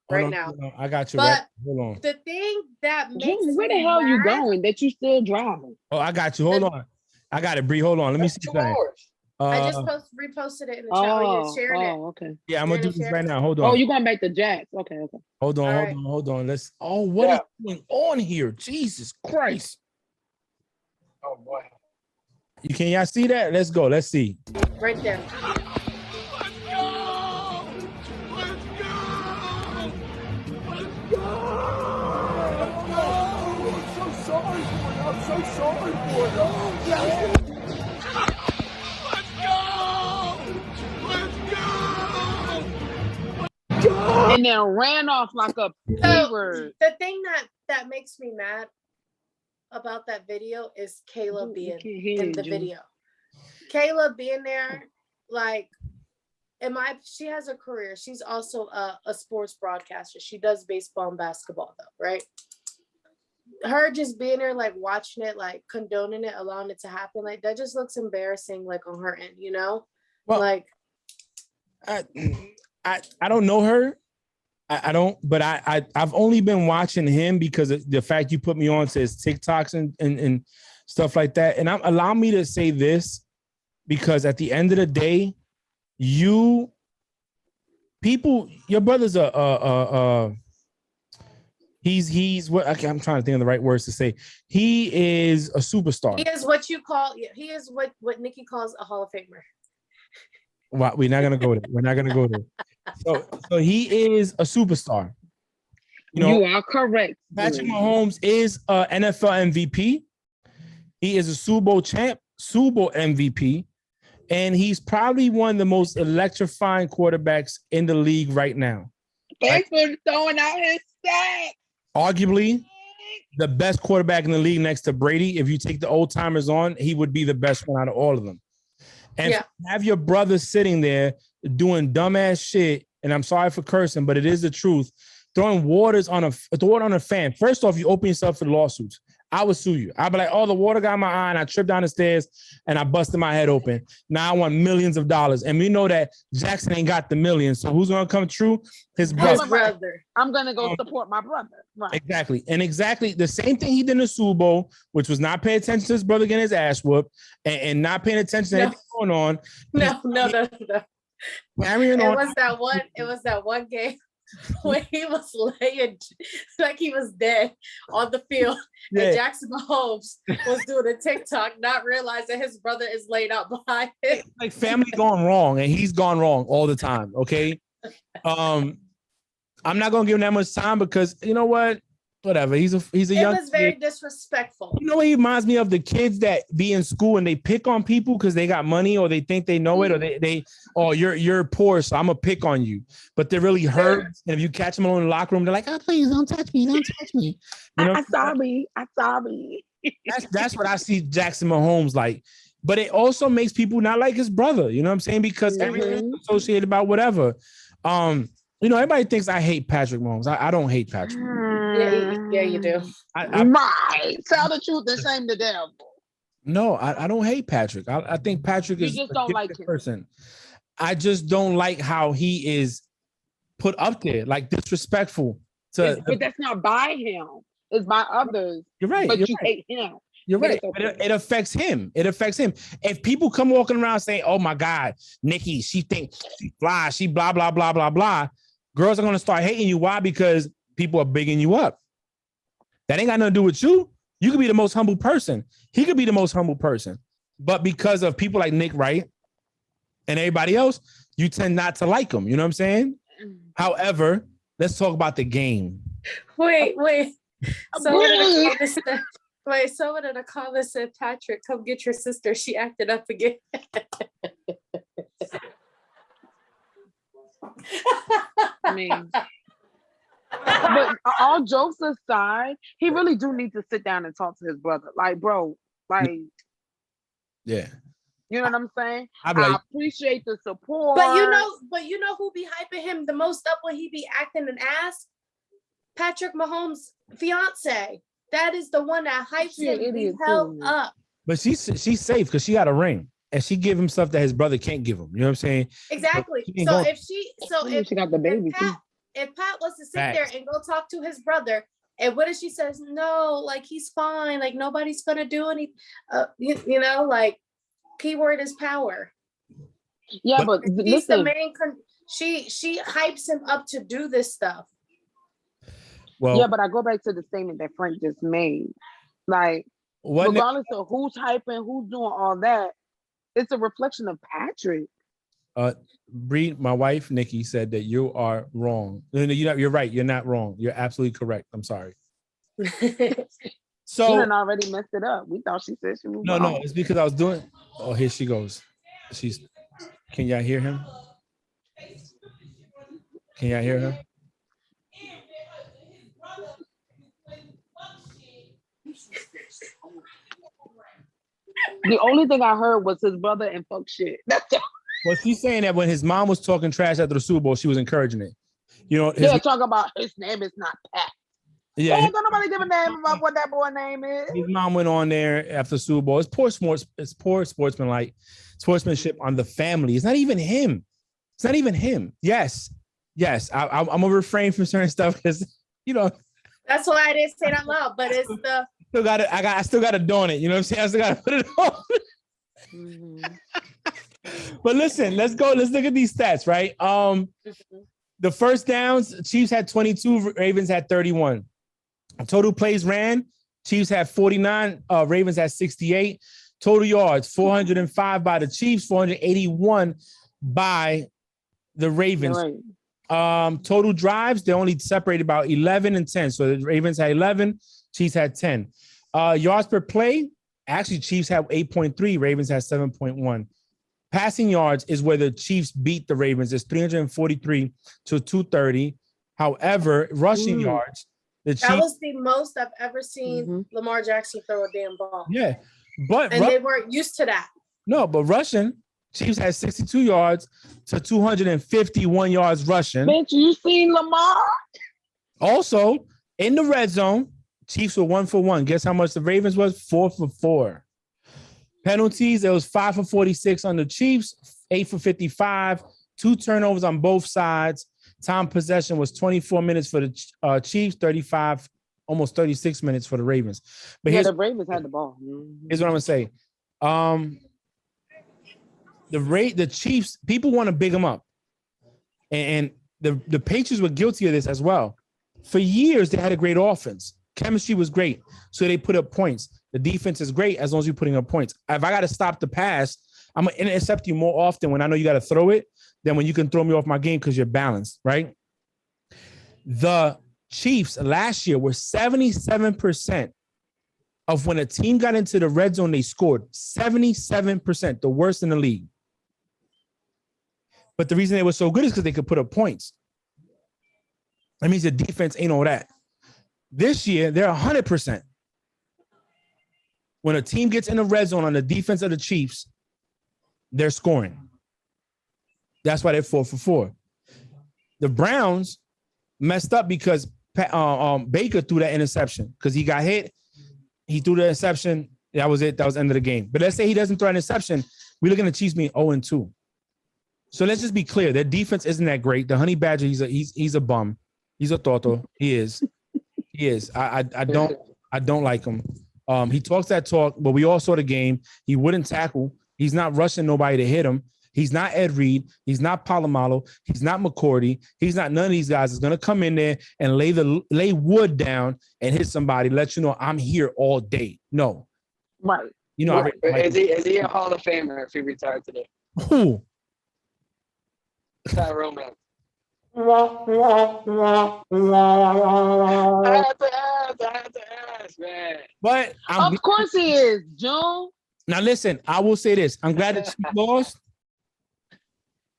right now. No, I got you. But right. Hold on. the thing that makes June, where the me hell you mad- going that you still driving? Oh, I got you. Hold on. I got it, Bree. Hold on. Let me That's see 2 something. hours. I just reposted it in the chat. Oh, you're sharing it. Okay. Yeah, I'm gonna do Sharing it, this sharing right it. now. Hold on. Oh, you going back to Jax? Okay. Hold on. All Hold right. on. Hold on. Let's. Oh, what is going on here? Jesus Christ! Oh boy. Can y'all see that? Let's go. Let's see. Right there. And then ran off like a P-word. The thing that makes me mad about that video is Kayla being in the video. Kayla being there, like, she has a career. She's also a sports broadcaster. She does baseball and basketball though, right? Her just being there, like watching it, like condoning it, allowing it to happen, like that just looks embarrassing, like on her end, you know? Well, like I don't know her. I don't, but I've only been watching him because of the fact you put me on to his TikToks and stuff like that. And allow me to say this, because at the end of the day, your brother's he's what I'm trying to think of the right words to say. He is a superstar. he is what Nikki calls a Hall of Famer. Well, we're not gonna go there. We're not gonna go there. So he is a superstar. You are correct. Patrick Mahomes is a NFL MVP. He is a Super Bowl champ, Super Bowl MVP, and he's probably one of the most electrifying quarterbacks in the league right now. Thanks for throwing out his stats. Arguably the best quarterback in the league next to Brady. If you take the old timers on, he would be the best one out of all of them. And have your brother sitting there doing dumbass shit, and I'm sorry for cursing, but it is the truth, throwing water on a fan. First off, you open yourself for lawsuits. I would sue you. I'd be like, oh, the water got in my eye and I tripped down the stairs and I busted my head open. Now I want millions of dollars. And we know that Jackson ain't got the millions. So who's going to come true? His brother. I'm going to go support my brother. Right. Exactly. And exactly the same thing he did in the Super Bowl, which was not paying attention to his brother getting his ass whooped and not paying attention to anything going on. No. Carrying on. It was that one game when he was laying like he was dead on the field, and Jackson Mahomes was doing a TikTok, not realizing his brother is laid out behind him. Like family gone wrong, and he's gone wrong all the time. Okay, I'm not gonna give him that much time because you know what? Whatever. He's a young. It was very disrespectful. You know what he reminds me of? The kids that be in school and they pick on people because they got money or they think they know it, or you're poor, so I'm gonna pick on you. But they're really hurt. And if you catch them alone in the locker room, they're like, "Oh, please don't touch me, don't touch me." You know, I'm sorry. That's what I see Jackson Mahomes like. But it also makes people not like his brother. You know what I'm saying? Because everything's associated about whatever. Everybody thinks I hate Patrick Mahomes. I don't hate Patrick. Yeah, you do. Right. Tell the truth and shame the devil. No, I don't hate Patrick. I think Patrick is just don't like him. Person. I just don't like how he is put up there, like disrespectful. But that's not by him. It's by others. You're right. But you hate him. You're right. It affects him. It affects him. If people come walking around saying, "Oh my God, Nikki, she thinks she fly, she blah blah blah blah blah," girls are gonna start hating you. Why? Because people are bigging you up. That ain't got nothing to do with you. You could be the most humble person. He could be the most humble person. But because of people like Nick Wright and everybody else, you tend not to like him. You know what I'm saying? However, let's talk about the game. Wait. Someone in the comments said, Patrick, come get your sister. She acted up again. I mean, but all jokes aside, he really do need to sit down and talk to his brother. Like, bro, like, yeah. You know what I'm saying? I'd be like, I appreciate the support. But you know who be hyping him the most up when he be acting an ass? Patrick Mahomes' fiance. That is the one that hypes She an him the idiot hell too. up. but she's safe because she got a ring and she give him stuff that his brother can't give him. You know what I'm saying? Exactly. She ain't So going- if She got the baby too. if Pat was to sit Facts. there and go talk to his brother, and what if she says, no, like he's fine, like nobody's gonna do anything, you know, like keyword is power. Yeah, but She's the listen, main she hypes him up to do this stuff. Well, yeah, but I go back to the statement that Frank just made. Like, regardless of who's hyping, who's doing all that, it's a reflection of Patrick. Bree, my wife Nikki said that you are wrong. No, you're right. You're not wrong. You're absolutely correct. I'm sorry. So You done already messed it up. We thought she said she moved on. no, it's because I was doing. Oh, here she goes. Can y'all hear him? Can y'all hear her? The only thing I heard was his brother and fuck shit. That's it. Well, she's saying that when his mom was talking trash after the Super Bowl, she was encouraging it. You know, Yeah, talk about his name is not Pat. yeah. Don't nobody give a damn about what that boy name is. His mom went on there after the Super Bowl. It's poor sportsmanship on the family. It's not even him. It's not even him. Yes. I'm gonna refrain from certain stuff because That's why I didn't say it out loud, but it's the I still got to don it. You know what I'm saying? I still got to put it on. Mm-hmm. But listen, let's go. Let's look at these stats, right? The first downs, Chiefs had 22, Ravens had 31. Total plays ran, Chiefs had 49, Ravens had 68. Total yards, 405 by the Chiefs, 481 by the Ravens. Right. Total drives, they only separated about 11 and 10. So the Ravens had 11, Chiefs had 10. Yards per play, actually Chiefs had 8.3, Ravens had 7.1. Passing yards is where the Chiefs beat the Ravens. It's 343 to 230. However, rushing yards, the Chiefs. That was the most I've ever seen Lamar Jackson throw a damn ball. Yeah. But they weren't used to that. No, but rushing, Chiefs had 62 yards to 251 yards rushing. Bitch, you seen Lamar? Also, in the red zone, Chiefs were 1 for 1. Guess how much the Ravens was? 4 for 4. Penalties, it was 5 for 46 on the Chiefs, 8 for 55, 2 turnovers on both sides. Time possession was 24 minutes for the Chiefs, 35, almost 36 minutes for the Ravens. But the Ravens had the ball. Here's what I'm gonna say. The Chiefs, people want to big them up. And the Patriots were guilty of this as well. For years, they had a great offense. Chemistry was great. So they put up points. The defense is great as long as you're putting up points. If I got to stop the pass, I'm going to intercept you more often when I know you got to throw it than when you can throw me off my game because you're balanced, right? The Chiefs last year were 77% of when a team got into the red zone, they scored 77%, the worst in the league. But the reason they were so good is because they could put up points. That means the defense ain't all that. This year, they're 100%. When a team gets in the red zone on the defense of the Chiefs, they're scoring. That's why they're 4 for 4. The Browns messed up because Baker threw that interception because he got hit. He threw the interception. That was it. That was the end of the game. But let's say he doesn't throw an interception. We're looking at Chiefs being 0-2. So let's just be clear. Their defense isn't that great. The Honey Badger, he's a bum. He's a toto. He is. He is. I don't like him. He talks that talk, but we all saw the game. He wouldn't tackle. He's not rushing nobody to hit him. He's not Ed Reed. He's not Palomalo. He's not McCourty. He's not none of these guys that's going to come in there and lay wood down and hit somebody, let you know I'm here all day. No. Right. You know, right. Is he a Hall of Famer if he retired today? Who? Tyrone Man. I had to ask, man. But of course he is, June. Now listen, I will say this. I'm glad that you lost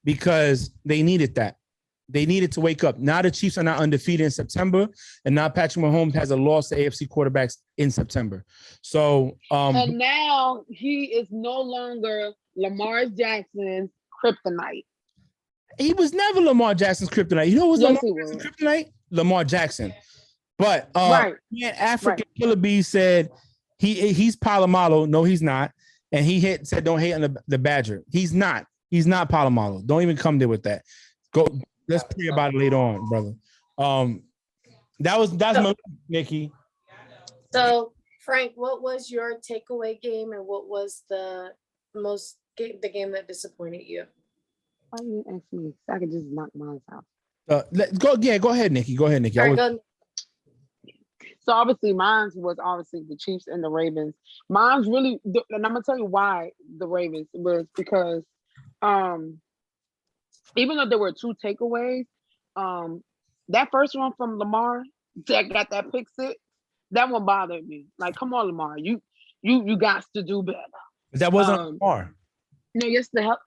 because they needed that. They needed to wake up. Now the Chiefs are not undefeated in September, and now Patrick Mahomes has a loss to AFC quarterbacks in September. So, and now he is no longer Lamar Jackson's kryptonite. he was never Lamar Jackson's kryptonite. You know who was Yes, Lamar Jackson's kryptonite? Lamar Jackson. But Right. African Killer Bee said he's Palomalo. No, he's not. And he said, don't hate on the Badger. He's not. He's not Palomalo. Don't even come there with that. Go. Let's pray about it later on, brother. That's my Nikki. So Frank, what was your takeaway game, and what was the game that disappointed you? Why you ask me? I could just knock mine out. Go ahead, Nikki. Go ahead, Nikki. So obviously mine was obviously the Chiefs and the Ravens. Mine's really, and I'm gonna tell you why the Ravens was because even though there were two takeaways, that first one from Lamar that got that pick six, that one bothered me. Like, come on, Lamar, you got to do better. But that wasn't on Lamar. No, yes the hell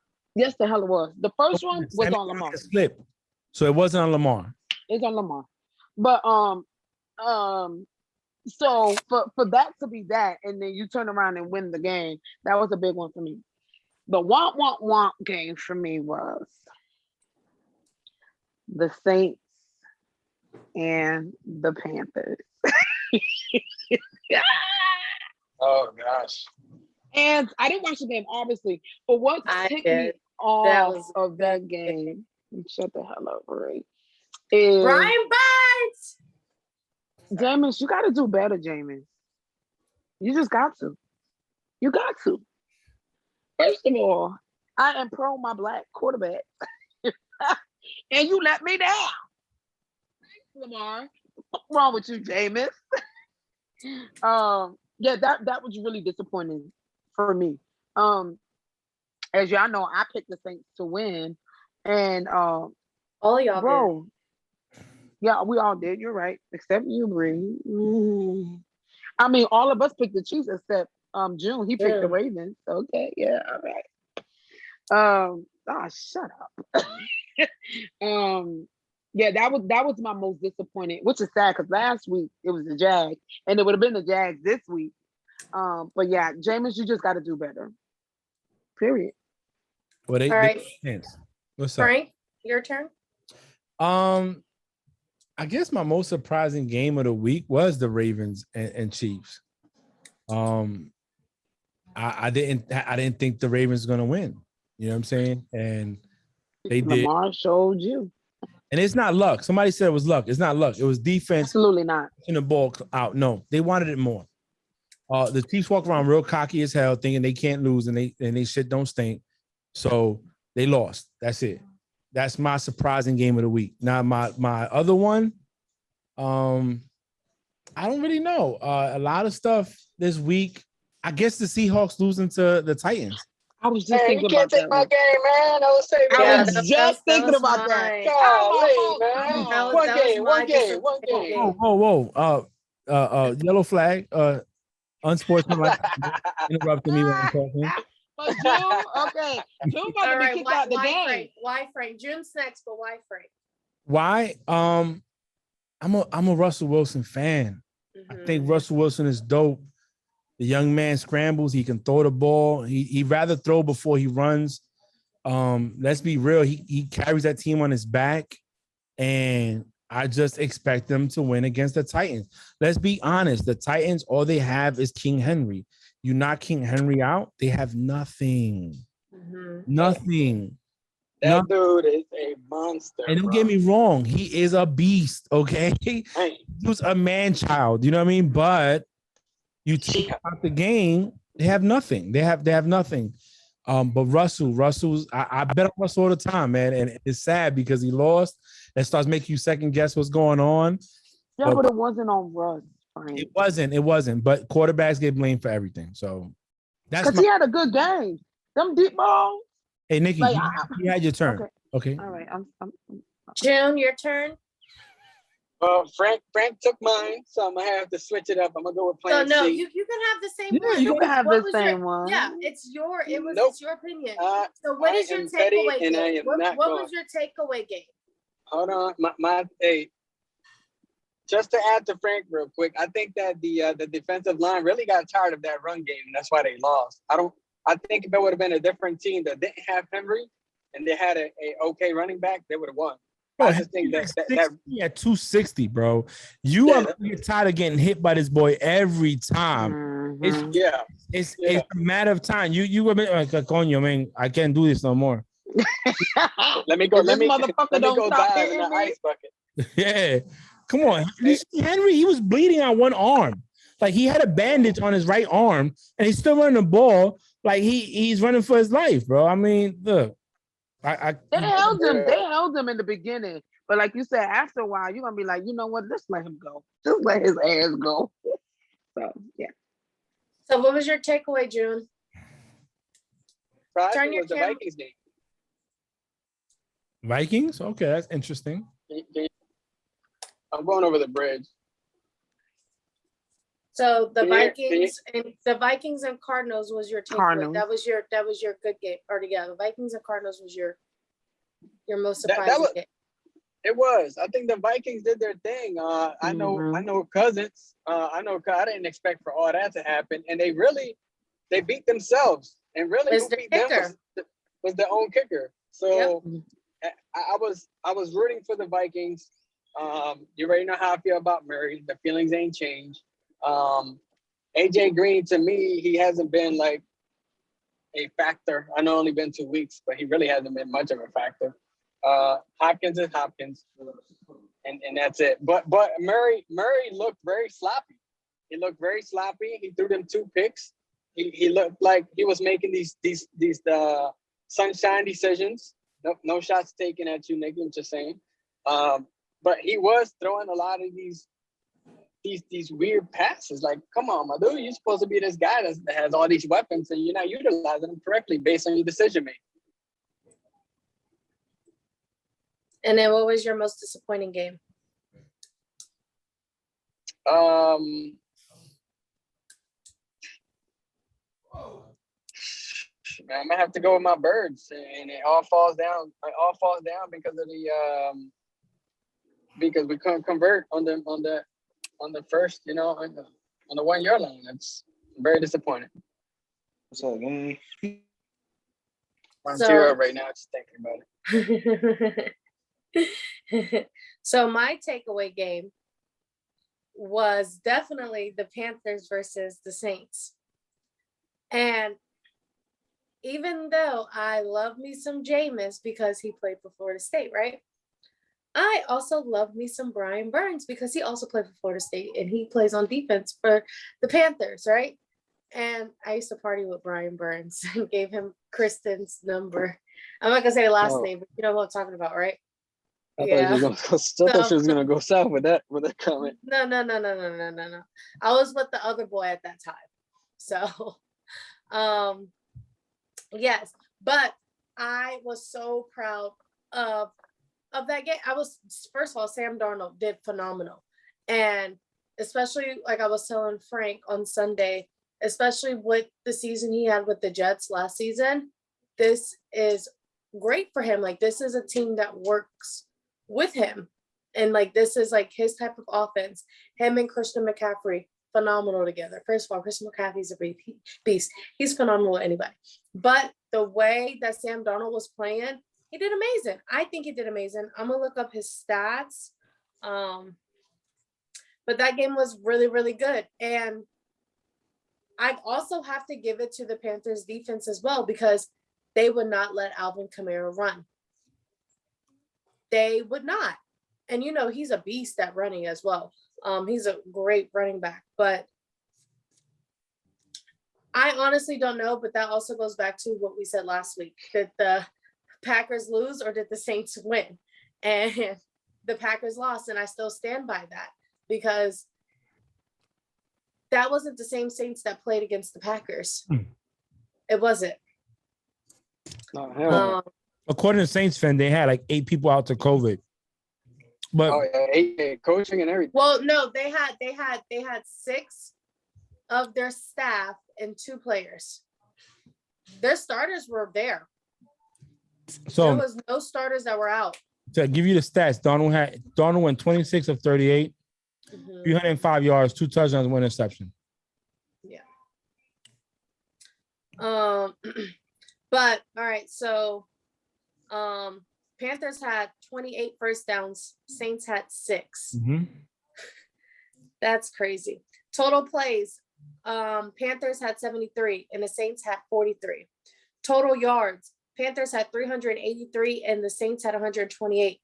it was. The first one was on Lamar. Slip. So it wasn't on Lamar. It's on Lamar. But so for that to be that, and then you turn around and win the game, that was a big one for me. The womp game for me was the Saints and the Panthers. Oh gosh. And I didn't watch the game, obviously, but what ticked me off of that game, shut the hell up, Ray, is Brian Bynes. Jameis, you got to do better, Jameis. You just got to. You got to. First of all, I am pro my black quarterback. And you let me down. Thanks, Lamar. What's wrong with you, Jameis? Yeah, that was really disappointing for me. As y'all know, I picked the Saints to win. And all of y'all bro, yeah, we all did. You're right, except you, Bree. I mean, all of us picked the Chiefs except June. He picked the Ravens. Okay, yeah, all right. Shut up. Yeah, that was my most disappointing, which is sad because last week it was the Jags, and it would have been the Jags this week. But yeah, Jameis, you just got to do better. Period. Well, all right. What's up? Frank, your turn. I guess my most surprising game of the week was the Ravens and Chiefs. I didn't think the Ravens were gonna win. You know what I'm saying? And they did. Lamar showed you. And it's not luck. Somebody said it was luck. It's not luck. It was defense. Absolutely not. In the ball out. No, they wanted it more. The Chiefs walk around real cocky as hell, thinking they can't lose, and they shit don't stink. So they lost. That's it. That's my surprising game of the week. Now my other one, I don't really know. A lot of stuff this week. I guess the Seahawks losing to the Titans. I was just thinking you can't about take my game, man. I was just thinking about that. One game. Whoa. Yellow flag. Unsportsmanlike. Interrupting me when I'm talking. But June, okay. June about to be kicked out the game. Why Frank? June's next, but why Frank? Why? I'm a Russell Wilson fan. I think Russell Wilson is dope. The young man scrambles. He can throw the ball. He'd rather throw before he runs. Let's be real. He carries that team on his back, and I just expect them to win against the Titans. Let's be honest. The Titans, all they have is King Henry. You knock King Henry out, they have nothing. Nothing. That dude is a monster. And don't get me wrong. He is a beast, okay? He was a man-child. You know what I mean? But you take out the game, they have nothing. They have nothing. But Russell's I bet on Russell all the time, man. And it's sad because he lost. That starts making you second guess what's going on. Yeah, but it wasn't on Russ. Frank. It wasn't. But quarterbacks get blamed for everything. So that's because he had a good game. Them deep balls. Hey, Nikki, like, you had your turn. Okay. All right. I'm June, your turn. Frank took mine, so I'm gonna have to switch it up. I'm gonna go with plan No, C. you can have the same one. You can have the same one. Yeah, it's your opinion. So what is your takeaway game? What was your takeaway game? Hold on, hey. Just to add to Frank real quick, I think that the defensive line really got tired of that run game, and that's why they lost. I think if it would have been a different team that didn't have Henry and they had a okay running back, they would have won. Bro, I just think that 260, bro. You Yeah, are you're tired of getting hit by this boy every time. It's yeah. it's a matter of time. You were like, coño, man, I can't do this no more. Let me go. This motherfucker let me don't go stop dive in hitting the me. ice bucket. Yeah, come on. You see Henry, he was bleeding on one arm. Like he had a bandage on his right arm, and he's still running the ball. Like he's running for his life, bro. I mean, look, They held him. They held him in the beginning, but like you said, after a while, you're gonna be like, you know what? Let's let him go. Just let his ass go. So yeah. So what was your takeaway, June? Turn your the Vikings game. Vikings? Okay, that's interesting. I'm going over the bridge. So the Vikings and Cardinals was your takeaway. Cardinals. That was your good game. Or yeah, the Vikings and Cardinals was your most surprising game. It was. I think the Vikings did their thing. I know Cousins. I didn't expect for all that to happen, and they beat themselves, and really It's who the beat kicker. them was their own kicker. So I was rooting for the Vikings. You already know how I feel about Murray. The feelings ain't changed. AJ Green, to me, he hasn't been like a factor. I know only been 2 weeks, but he really hasn't been much of a factor. Hopkins is Hopkins, and that's it. But Murray looked very sloppy. He looked very sloppy. He threw them 2 picks. He looked like he was making these sunshine decisions. No shots taken at you, Nick. I'm just saying. But he was throwing a lot of these weird passes. Like, come on, my dude, you're supposed to be this guy that has all these weapons, and you're not utilizing them correctly based on your decision making. And then what was your most disappointing game? Man, I'm gonna have to go with my birds, and it all falls down. It all falls down because of because we couldn't convert on the first, on the 1 yard line. That's very disappointing. What's up, man? I'm 0 right now, just thinking about it. So my takeaway game was definitely the Panthers versus the Saints. And even though I love me some Jameis because he played for Florida State, right? I also love me some Brian Burns because he also played for Florida State and he plays on defense for the Panthers, right? And I used to party with Brian Burns and gave him Kristen's number. I'm not gonna say the last name, but you know what I'm talking about, right? I thought she was gonna go south with that comment. No. I was with the other boy at that time. So yes, but I was so proud of that game. First of all, Sam Darnold did phenomenal. And especially, like I was telling Frank on Sunday, especially with the season he had with the Jets last season, this is great for him. Like, this is a team that works with him. And like, this is like his type of offense. Him and Christian McCaffrey, phenomenal together. First of all, Christian McCaffrey's a beast. He's phenomenal with anybody. But the way that Sam Darnold was playing, he did amazing. I think he did amazing. I'm going to look up his stats. But that game was really, really good. And I also have to give it to the Panthers defense as well, because they would not let Alvin Kamara run. They would not. And, he's a beast at running as well. He's a great running back. But I honestly don't know. But that also goes back to what we said last week. Did the Packers lose or did the Saints win? And the Packers lost. And I still stand by that, because that wasn't the same Saints that played against the Packers. It wasn't. According to Saints fan, they had like 8 people out to COVID. But 8 coaching and everything. Well, no, they had 6 of their staff and 2 players. Their starters were there. So there was no starters that were out. To give you the stats, Darnold went 26 of 38, 305 yards, 2 touchdowns, 1 interception. Yeah. But all right, so Panthers had 28 first downs, Saints had 6. That's crazy. Total plays, Panthers had 73 and the Saints had 43. Total yards, Panthers had 383 and the Saints had 128.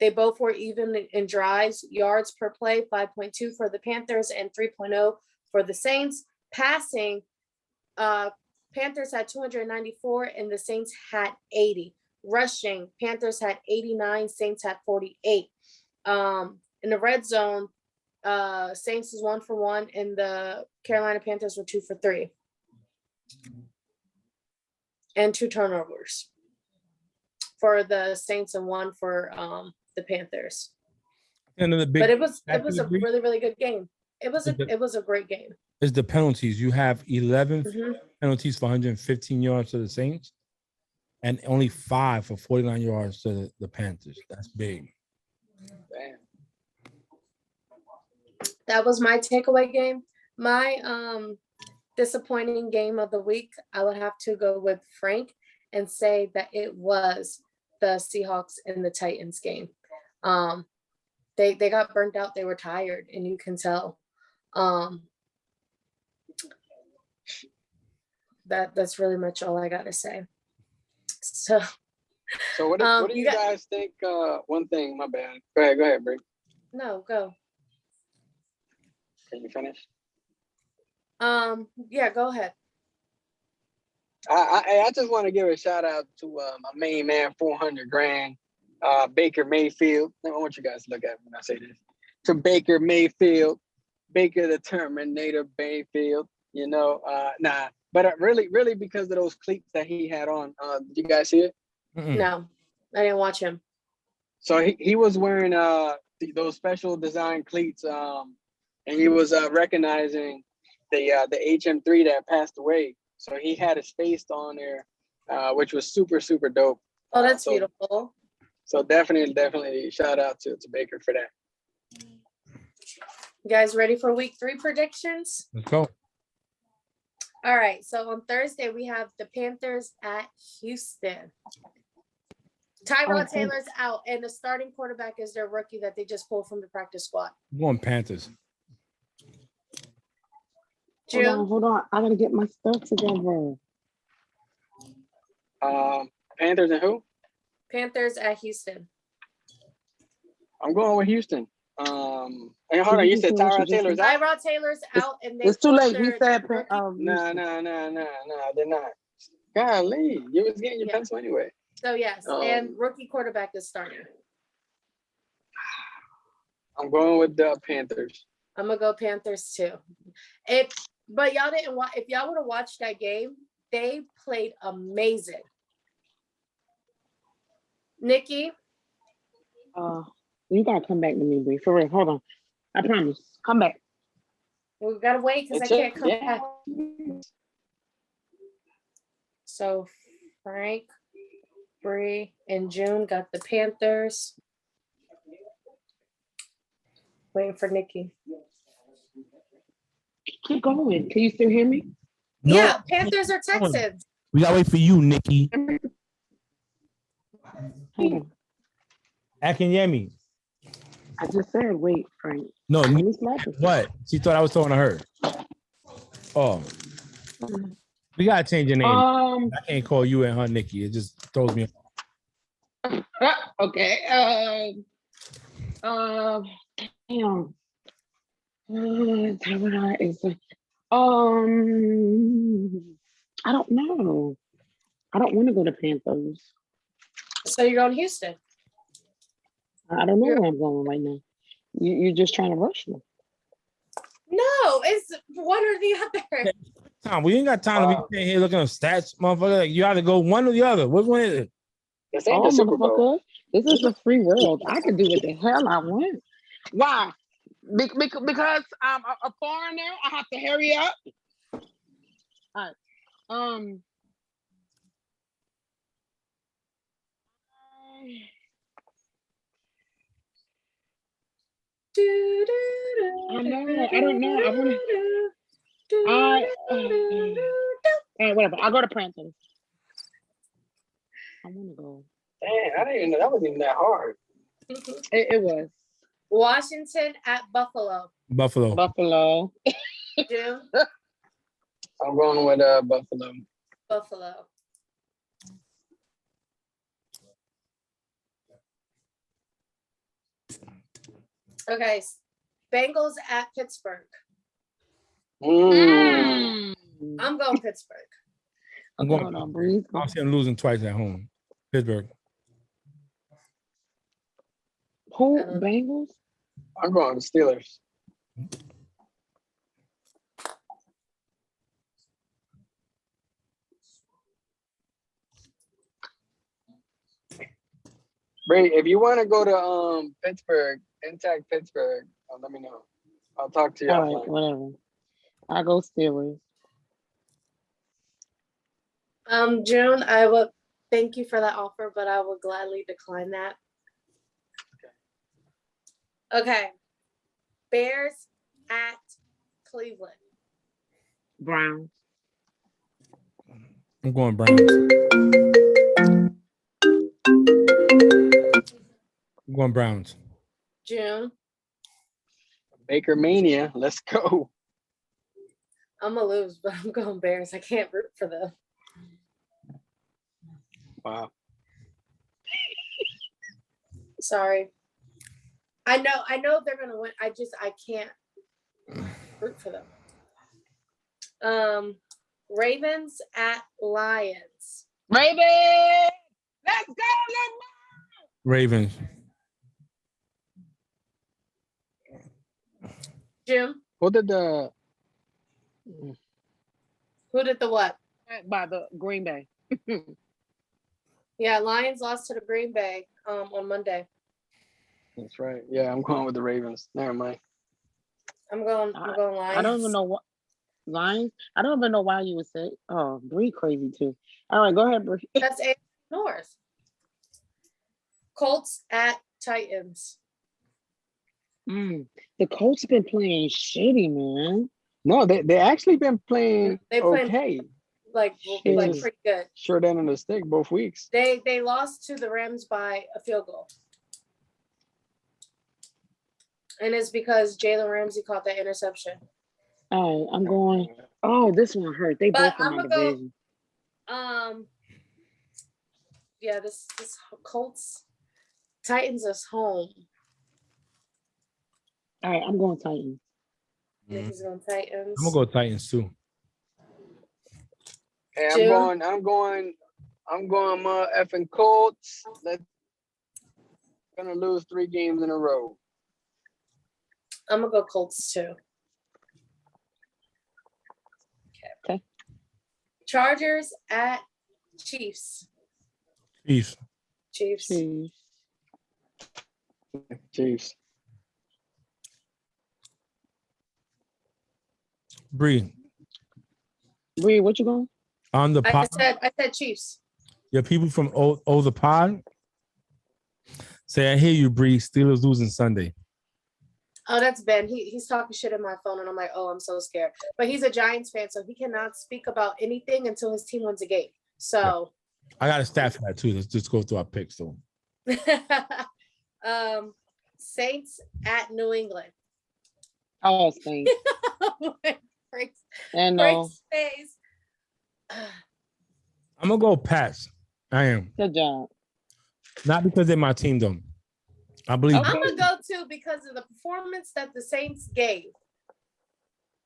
They both were even in drives. Yards per play, 5.2 for the Panthers and 3.0 for the Saints. Passing, Panthers had 294 and the Saints had 80. Rushing, Panthers had 89, Saints had 48. In the red zone, Saints is 1 for 1 and the Carolina Panthers were 2 for 3. And 2 turnovers for the Saints and 1 for the Panthers. And then But it was a really, really good game. It was a great game. It's the penalties. You have 11 penalties for 115 yards to the Saints and only 5 for 49 yards to the Panthers. That's big. Damn. That was my takeaway game. My disappointing game of the week, I would have to go with Frank and say that it was the Seahawks and the Titans game. They got burnt out. They were tired, and you can tell. That's really much all I gotta say. So what do you guys think? One thing, my bad. Go ahead, Brie. No, go. Can you finish? Yeah, go ahead. I just want to give a shout out to my main man, 400 grand, Baker Mayfield. I want you guys to look at me when I say this. To Baker Mayfield, Baker the Terminator Mayfield. You know, but really because of those cleats that he had on. Did you guys see it? No, I didn't watch him. So he was wearing those special design cleats, and he was recognizing the HM3 that passed away. So he had his face on there, which was super, super dope. Oh, that's beautiful. So definitely shout out to Baker for that. You guys ready for week 3 predictions? Let's go. All right. So on Thursday, we have the Panthers at Houston. Tyrod Taylor's out, and the starting quarterback is their rookie that they just pulled from the practice squad. I'm going Panthers. Hold on. I gotta get my stuff together. Panthers and who? Panthers at Houston. I'm going with Houston. And hold on, you said Tyrod Taylor's out? Tyrod Taylor's out, and it's too late. He said, No, they're not. Golly, you was getting your pencil anyway. So yes, and rookie quarterback is starting. I'm going with the Panthers. I'm gonna go Panthers too. But y'all didn't watch. If y'all would have watched that game, they played amazing. Nikki, you gotta come back to me, Bree. For real. Hold on. I promise. Come back. we gotta wait because I can't come back. So Frank, Bree, and June got the Panthers. Waiting for Nikki. Keep going. Can you still hear me? No. Yeah, Panthers or Texans. We gotta wait for you, Nikki. Akinyemi. I just said wait, Frank. No, what? what? She thought I was talking to her. Oh. We gotta change your name. I can't call you and her Nikki. It just throws me off. Okay. Damn. I don't know. I don't want to go to Panthers. So you're going Houston. I don't know where I'm going right now. You're just trying to rush me. No, it's one or the other. Tom, we ain't got time to be here looking at stats, motherfucker. Like, you either go one or the other. Which one is it? This ain't the Super Bowl. This is a free world. I can do what the hell I want. Why? Because I'm a foreigner, I have to hurry up. All right. I know. I don't know. I want to. Whatever. I'll go to Panthers. I want to go. Dang, I didn't even know that was even that hard. It was Washington at Buffalo. Buffalo. Buffalo. June, I'm going with Buffalo. Buffalo. Okay, Bengals at Pittsburgh. Mm. I'm going Pittsburgh. I'm Hold going. on, breathe. I'll see them losing twice at home. Pittsburgh. Who? Bengals? I'm going with Steelers. Ray, if you want to go to Pittsburgh, intact Pittsburgh, let me know. I'll talk to you. All right, whatever. I go Steelers. June, I would thank you for that offer, but I will gladly decline that. Okay. Bears at Cleveland. Browns. I'm going Browns. I'm going Browns. June. Baker Mania. Let's go. I'm gonna lose, but I'm going Bears. I can't root for them. Wow. Sorry. I know they're gonna win. I can't root for them. Ravens at Lions. Ravens. Let's go. Ravens. Jim, Who did the what? By the Green Bay. Yeah, Lions lost to the Green Bay on Monday. That's right. Yeah, I'm going with the Ravens. Never mind. I'm going Lions. I don't even know what Lions. I don't even know why you would say. Oh, Bree crazy too. All right, go ahead, Bree. That's AFC North. Colts at Titans. The Colts been playing shitty, man. No, they actually been playing okay. Like pretty good. Short end of the stick both weeks. They lost to the Rams by a field goal. And it's because Jalen Ramsey caught that interception. All right, I'm going. Oh, this one hurt. They both in my division. Yeah, this Colts Titans is home. All right, I'm going Titans. He's going Titans. I'm gonna go Titans too. Hey, I'm going effing Colts. Gonna lose 3 games in a row. I'm gonna go Colts too. Okay. Chargers at Chiefs. Chiefs. Chiefs. Bree, what you going? on the pod, I said Chiefs. your people from the pod say, I hear you, Bree. Steelers losing Sunday. Oh, that's Ben. He's talking shit in my phone, and I'm like, oh, I'm so scared. But he's a Giants fan, so he cannot speak about anything until his team wins a game. So I got a stat for that too. Let's just go through our picks though. Saints at New England. Oh, Saints. And space. I'm gonna go Pats. I am. Good job. Not because they're my team though. I believe. I'm gonna go too because of the performance that the Saints gave.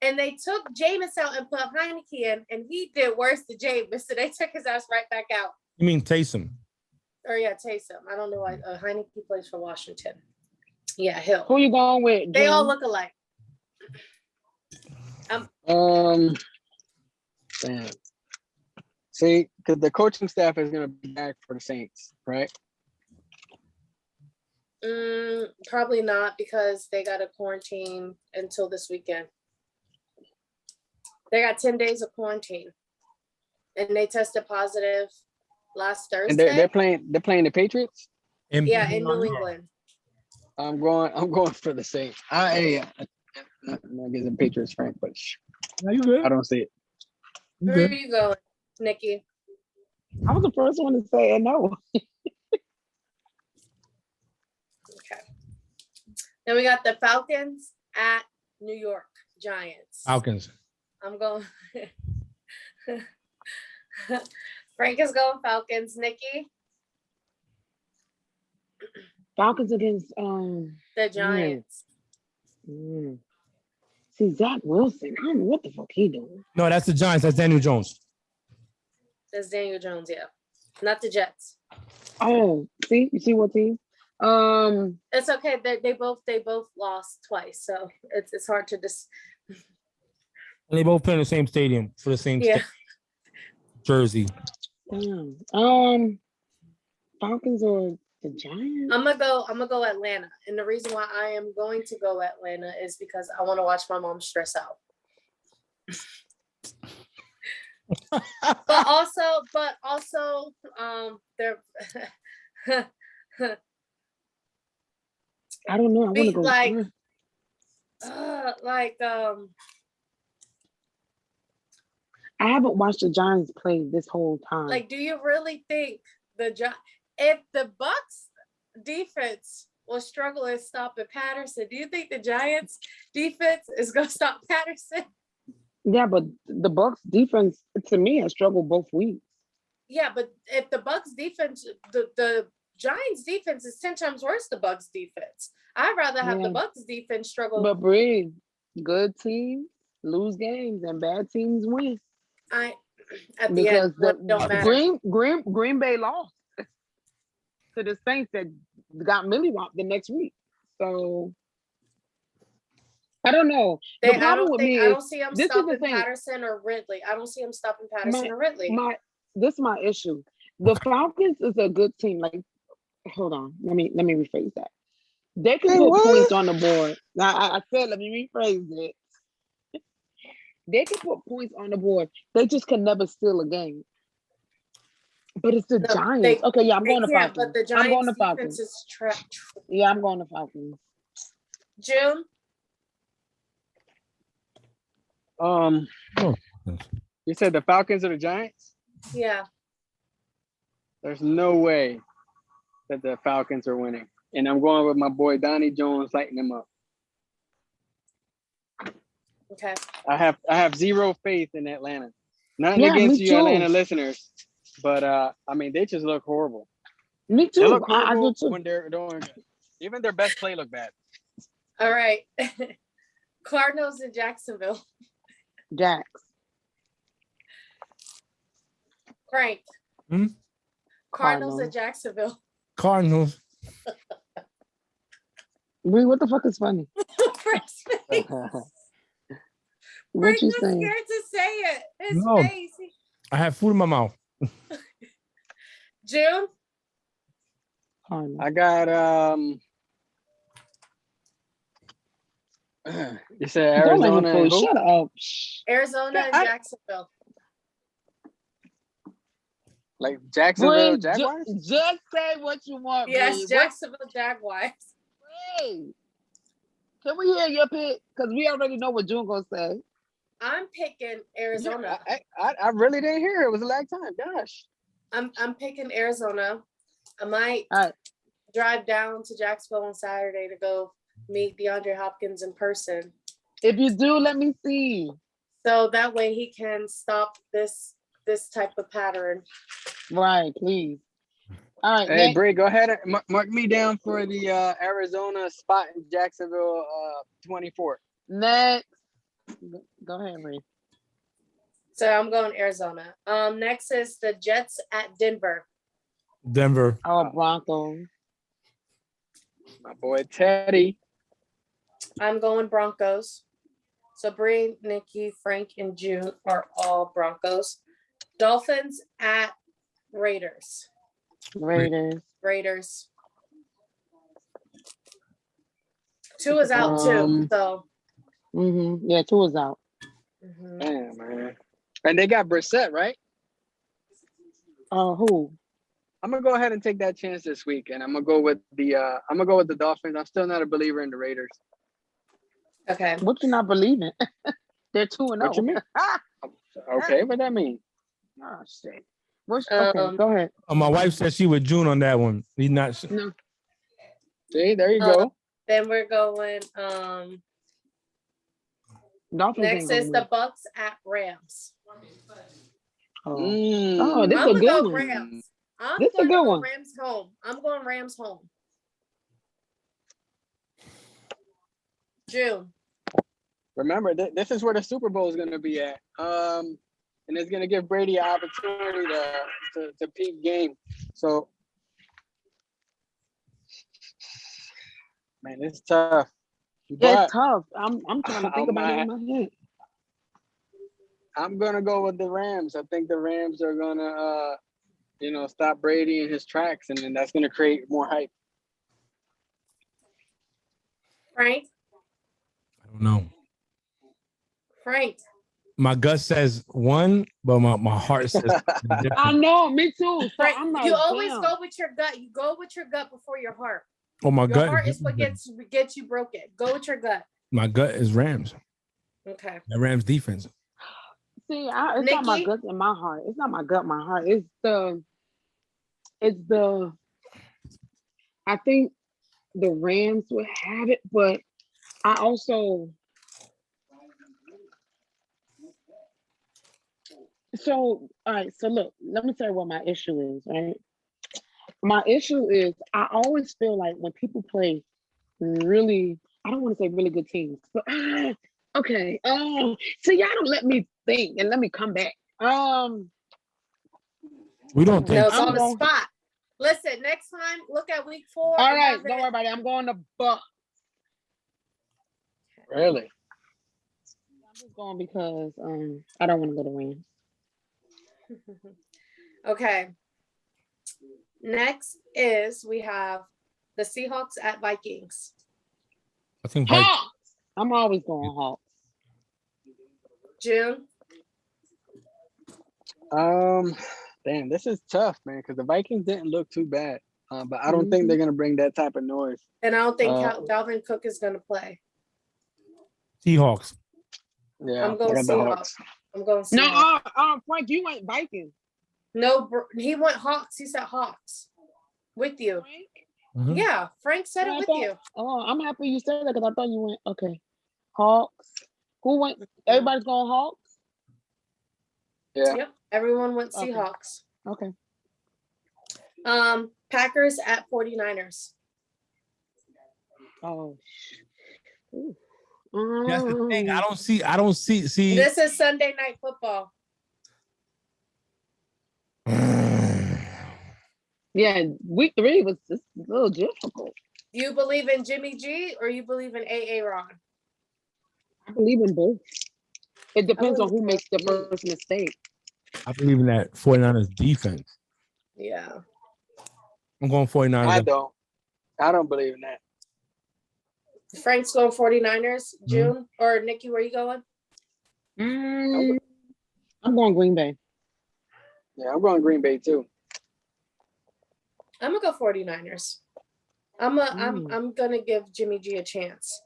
And they took Jameis out and put Heineke in, and he did worse than Jameis. So they took his ass right back out. You mean Taysom? Or yeah, Taysom. I don't know why Heineke plays for Washington. Yeah, Hill. Who you going with? They all look alike. Damn. See, because the coaching staff is gonna be back for the Saints, right? Probably not because they got a quarantine until this weekend. They got 10 days of quarantine, and they tested positive last Thursday. And they're playing the Patriots. In New England. I'm going for the Saints. I'm not getting Patriots, Frank, but No, you good. I don't see it. You Where are good. you going, Nikki? I was the first one to say it. No. Okay. Then we got the Falcons at New York Giants. Falcons. I'm going. Frank is going Falcons. Nikki, Falcons against the Giants. See, Zach Wilson. I don't know what the fuck he doing. No, that's the Giants. That's Daniel Jones. That's Daniel Jones, yeah. Not the Jets. Oh, see, you see what team? It's okay. They both lost twice, so it's hard to just. And they both play in the same stadium for the same jersey. Damn. Falcons or the Giants? I'm gonna go Atlanta, and the reason why I am going to go Atlanta is because I want to watch my mom stress out. but also, they're. I don't know. I want to go I haven't watched the Giants play this whole time. Like, do you really think if the Bucks defense will struggle in stopping Patterson, do you think the Giants defense is gonna stop Patterson? Yeah, but the Bucks defense to me has struggled both weeks. Yeah, but if the Bucks defense, the Giants defense is 10 times worse than the Bucks defense. I'd rather have the Bucks defense struggle. But Bree, good teams lose games and bad teams win. At the end, don't matter. Green Bay lost to the Saints that got millywhopped the next week. So I don't know. I don't see him stopping Patterson or Ridley. I don't see him stopping Patterson or Ridley. This is my issue. The Falcons is a good team. Like, hold on. Let me rephrase that. They can put points on the board. Now I said, let me rephrase it. They can put points on the board. They just can never steal a game. But it's the Giants. I'm going to Falcons. But the Giants defense is Yeah, I'm going to Falcons. June? You said the Falcons or the Giants? Yeah. There's no way that the Falcons are winning. And I'm going with my boy Donnie Jones lighting them up. Okay. I have zero faith in Atlanta. Nothing against you, Atlanta listeners, but I mean they just look horrible. Me too. They look horrible I do too. when they're doing good. Even their best play look bad. All right. Cardinals in Jacksonville. Jax. Frank. Cardinals in Jacksonville. Cardinals. Bree, what the fuck is funny? Frank's face. What you saying? saying? Scared to say it. His face. I have food in my mouth. June? I got you said Arizona and who? Shut up. Arizona and Jacksonville. Like Jacksonville Bree, Jaguars? Just say what you want. Yes, Bree. Jacksonville Jaguars. Bree, can we hear your pick? Because we already know what June gonna say. I'm picking Arizona. Yeah, I really didn't hear it. It was a lag time. Gosh. I'm picking Arizona. I might drive down to Jacksonville on Saturday to go meet DeAndre Hopkins in person. If you do, let me see. So that way he can stop this type of pattern. Right, please. All right. Hey, Bree, go ahead and mark me down for the Arizona spot in Jacksonville 24. Next. Go ahead, Bree. So I'm going Arizona. Next is the Jets at Denver. Denver. Oh, Broncos. My boy Teddy. I'm going Broncos. So Bree, Nikki, Frank, and June are all Broncos. Dolphins at Raiders. Raiders. 2 is out too. So. Yeah, 2 is out. Damn, man. And they got Brissett, right? Who? I'm gonna go ahead and take that chance this week, and I'm gonna go with the Dolphins. I'm still not a believer in the Raiders. Okay. What you not believing? They're 2-0. What you mean? Okay, what that mean? Oh shit. Okay, go ahead. Oh, my wife said she with June on that one. He's not. No. See, there you go. Then we're going. Dolphins Next ain't gonna is the win. Bucks at Rams. Oh, Mm. this I'm a gonna good go one. Rams. I'm This a gonna good go one. Rams home. I'm going Rams home. June. Remember, this is where the Super Bowl is gonna be at. And it's gonna give Brady an opportunity to peak game. So, man, it's tough. Yeah, But it's tough. I'm trying to think about it in my head. I'm gonna go with the Rams. I think the Rams are gonna, stop Brady in his tracks, and then that's gonna create more hype. Frank. I don't know. Frank. My gut says one, but my heart says different. I know, me too. So Frank, I'm like, you always damn. go with your gut. You go with your gut before your heart. Oh, my Your gut. heart is what gets you broken. Go with your gut. My gut is Rams. Okay. The Rams defense. See, it's not my Nikki? gut and my heart. It's not my gut, my heart. It's the. I think the Rams would have it, but I also. So, all right. So look, let me tell you what my issue is. Right, my issue is I always feel like when people play really, I don't want to say really good teams, but okay. So y'all don't let me think and let me come back. We don't think. No, it's on the spot. Listen, next time, look at week 4. All right, don't worry about it. I'm going to Bucks. Really? I'm just going because I don't want to go to Rams. Okay. Next is we have the Seahawks at Vikings. I think Hawks. I'm always going Hawks. June. Damn, this is tough, man, because the Vikings didn't look too bad, but I don't think they're gonna bring that type of noise. And I don't think Dalvin Cook is going to play. Seahawks. Yeah, I'm going I got the Seahawks. Hawks. I'm going Seahawks. No, Frank, you went Vikings. No, he went Hawks. He said Hawks with you. Frank? Mhm. Yeah, Frank said it with you. Oh, I'm happy you said that because I thought you went okay. Hawks. Who went? Everybody's going Hawks. Yeah. Yep. Everyone went Okay. Seahawks. Okay. Packers at 49ers. Oh. Ooh. That's the thing. I don't see. This is Sunday Night Football. Yeah, week 3 was just a little difficult. Do you believe in Jimmy G or you believe in AA Ron? I believe in both. It depends on believe who in makes the both. first mistake. I believe in that 49ers defense. Yeah. I'm going 49ers. I don't believe in that. Frank's going 49ers. June or Nikki, where you going? I'm going Green Bay. Yeah, I'm going Green Bay too. I'm gonna go 49ers. I'm gonna give Jimmy G a chance.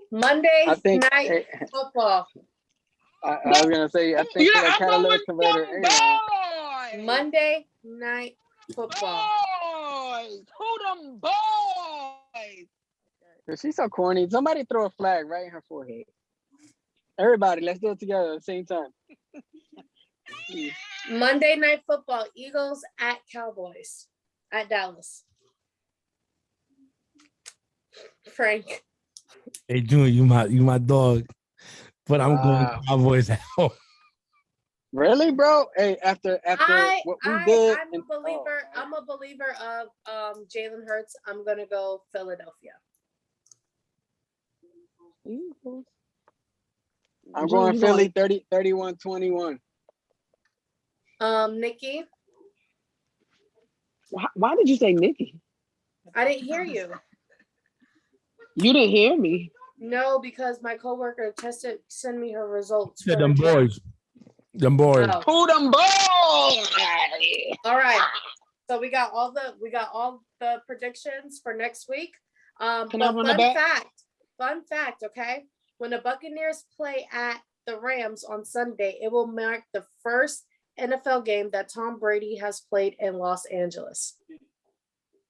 Monday night football. I was gonna say I think that catalytic converter. Monday night football. Boys, who them boys? She's so corny. Somebody throw a flag right in her forehead. Everybody, let's do it together at the same time. Monday night football. Eagles at Cowboys at Dallas. Frank. Hey, Junior, you my dog, but I'm going Cowboys at home. Really, bro? Hey, after what we did, I'm a believer of Jalen Hurts. I'm gonna go Philadelphia. I'm going Philly 31-21. Nikki. Why did you say Nikki? I didn't hear you. You didn't hear me. No, because my coworker sent me her results. Said them boys. Them boys. No. Who them boys? All right. So we got all the predictions for next week. Can I But run it back? fun fact, okay? When the Buccaneers play at the Rams on Sunday, it will mark the first NFL game that Tom Brady has played in Los Angeles.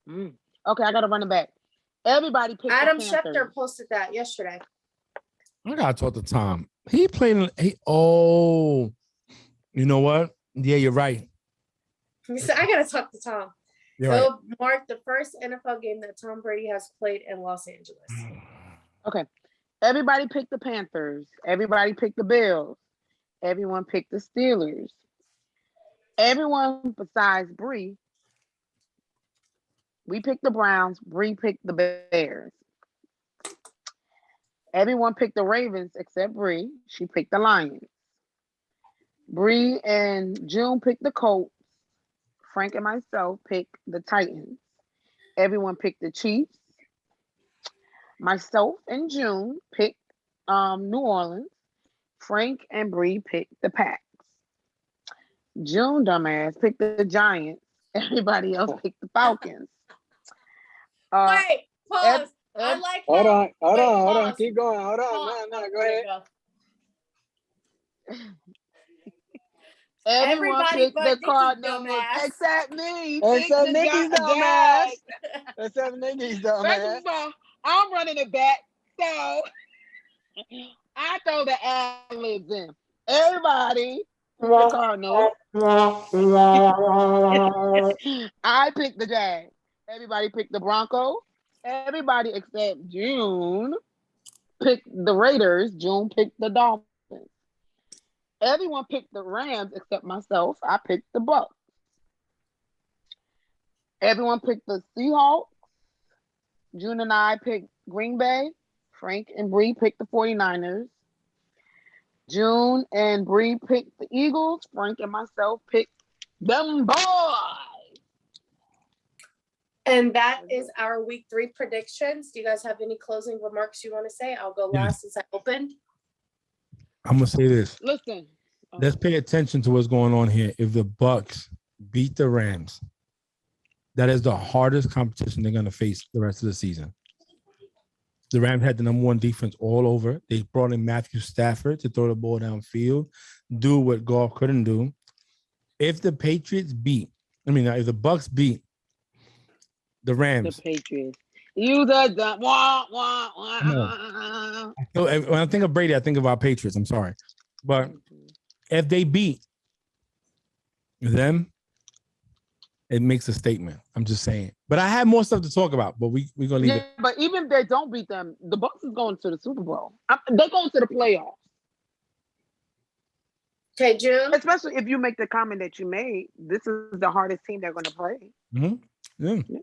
Okay, I gotta run it back. Everybody picked Adam the Panthers. Schefter posted that yesterday. I gotta talk to Tom. He played. You know what? Yeah, you're right. He said, I gotta talk to Tom. You're right. It'll mark the first NFL game that Tom Brady has played in Los Angeles. Okay. Everybody picked the Panthers. Everybody picked the Bills. Everyone picked the Steelers. Everyone besides Bree. We picked the Browns. Bree picked the Bears. Everyone picked the Ravens except Bree. She picked the Lions. Bree and June picked the Colts. Frank and myself picked the Titans. Everyone picked the Chiefs. Myself and June picked New Orleans. Frank and Bree picked the Packs. June, dumbass, picked the Giants. Everybody else picked the Falcons. Wait, pause. I like Hold how- on. wait, Hold on. pause. Keep going. Hold on. Pause. No, go There ahead. you go. Everyone Everybody picked but the Nikki, Cardinals dumbass. except me. Except Nikki's dumbass. Jags. Except Nikki's First dumbass. of all, I'm running it back, so I throw the ad-libs in. Everybody picked the Cardinals. I picked the Jags. Everybody picked the Broncos. Everybody except June picked the Raiders. June picked the Dolphins. Everyone picked the Rams except myself. I picked the Bucks. Everyone picked the Seahawks. June and I picked Green Bay. Frank and Bree picked the 49ers. June and Bree picked the Eagles. Frank and myself picked them boys. And that is our week 3 predictions. Do you guys have any closing remarks you want to say? I'll go last since I opened. I'm gonna say this. Listen. Let's pay attention to what's going on here. If the Bucks beat the Rams, that is the hardest competition they're gonna face the rest of the season. The Rams had the number 1 defense all over. They brought in Matthew Stafford to throw the ball downfield, do what Goff couldn't do. If the Patriots beat, if the Bucks beat the Rams, The Patriots. You the dumb. Wah, wah, wah. when I think of Brady, I think of our Patriots. I'm sorry, but if they beat them, it makes a statement. I'm just saying. But I have more stuff to talk about, but we're gonna leave it. But even if they don't beat them, the Bucks is going to the Super Bowl. They're going to the playoffs. Okay, June. Especially if you make the comment that you made. This is the hardest team they're going to play. Mm-hmm. Yeah.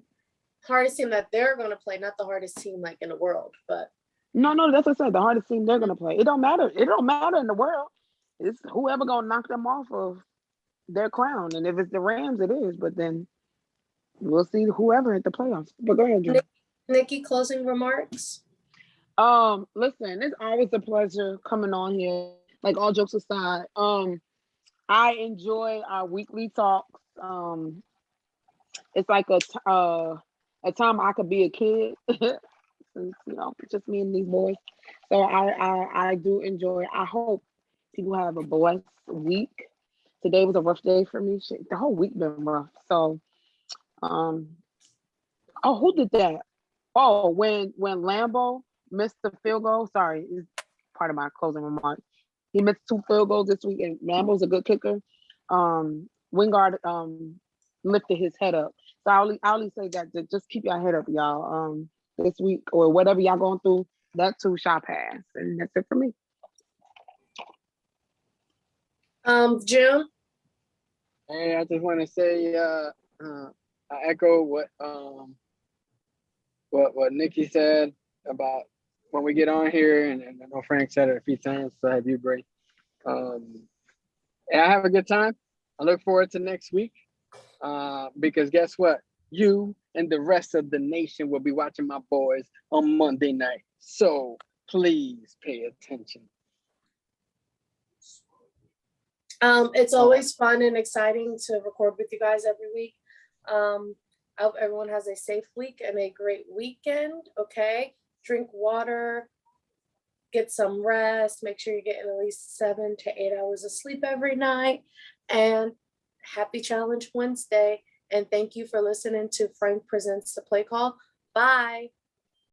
Hardest team that they're going to play, not the hardest team like in the world, but No, that's what I said. The hardest team they're going to play. It don't matter. It don't matter in the world. It's whoever going to knock them off of their crown. And if it's the Rams, it is. But then we'll see whoever at the playoffs. But go ahead, June. Nikki, closing remarks. Listen, it's always a pleasure coming on here. Like, all jokes aside, I enjoy our weekly talks. It's like a time I could be a kid, since it's just me and these boys. So I do enjoy. I hope people have a blessed week. Today was a rough day for me. The whole week been rough. So, who did that? Oh, when Lambo missed the field goal. Sorry, it's part of my closing remarks. He missed 2 field goals this week, and Lambo's a good kicker. Wingard lifted his head up. So I'll only say that to just keep your head up, y'all. This week or whatever y'all going through, that too shall pass. And that's it for me. June. Hey, I just want to say, I echo what Nikki said about when we get on here, and I know Frank said it a few times, so have you, Bray. And I have a good time. I look forward to next week because guess what? You and the rest of the nation will be watching my boys on Monday night. So please pay attention. It's always fun and exciting to record with you guys every week. I hope everyone has a safe week and a great weekend. Okay. Drink water, get some rest, make sure you're getting at least 7 to 8 hours of sleep every night. And happy Challenge Wednesday. And thank you for listening to Frank Presents the Play Call. Bye.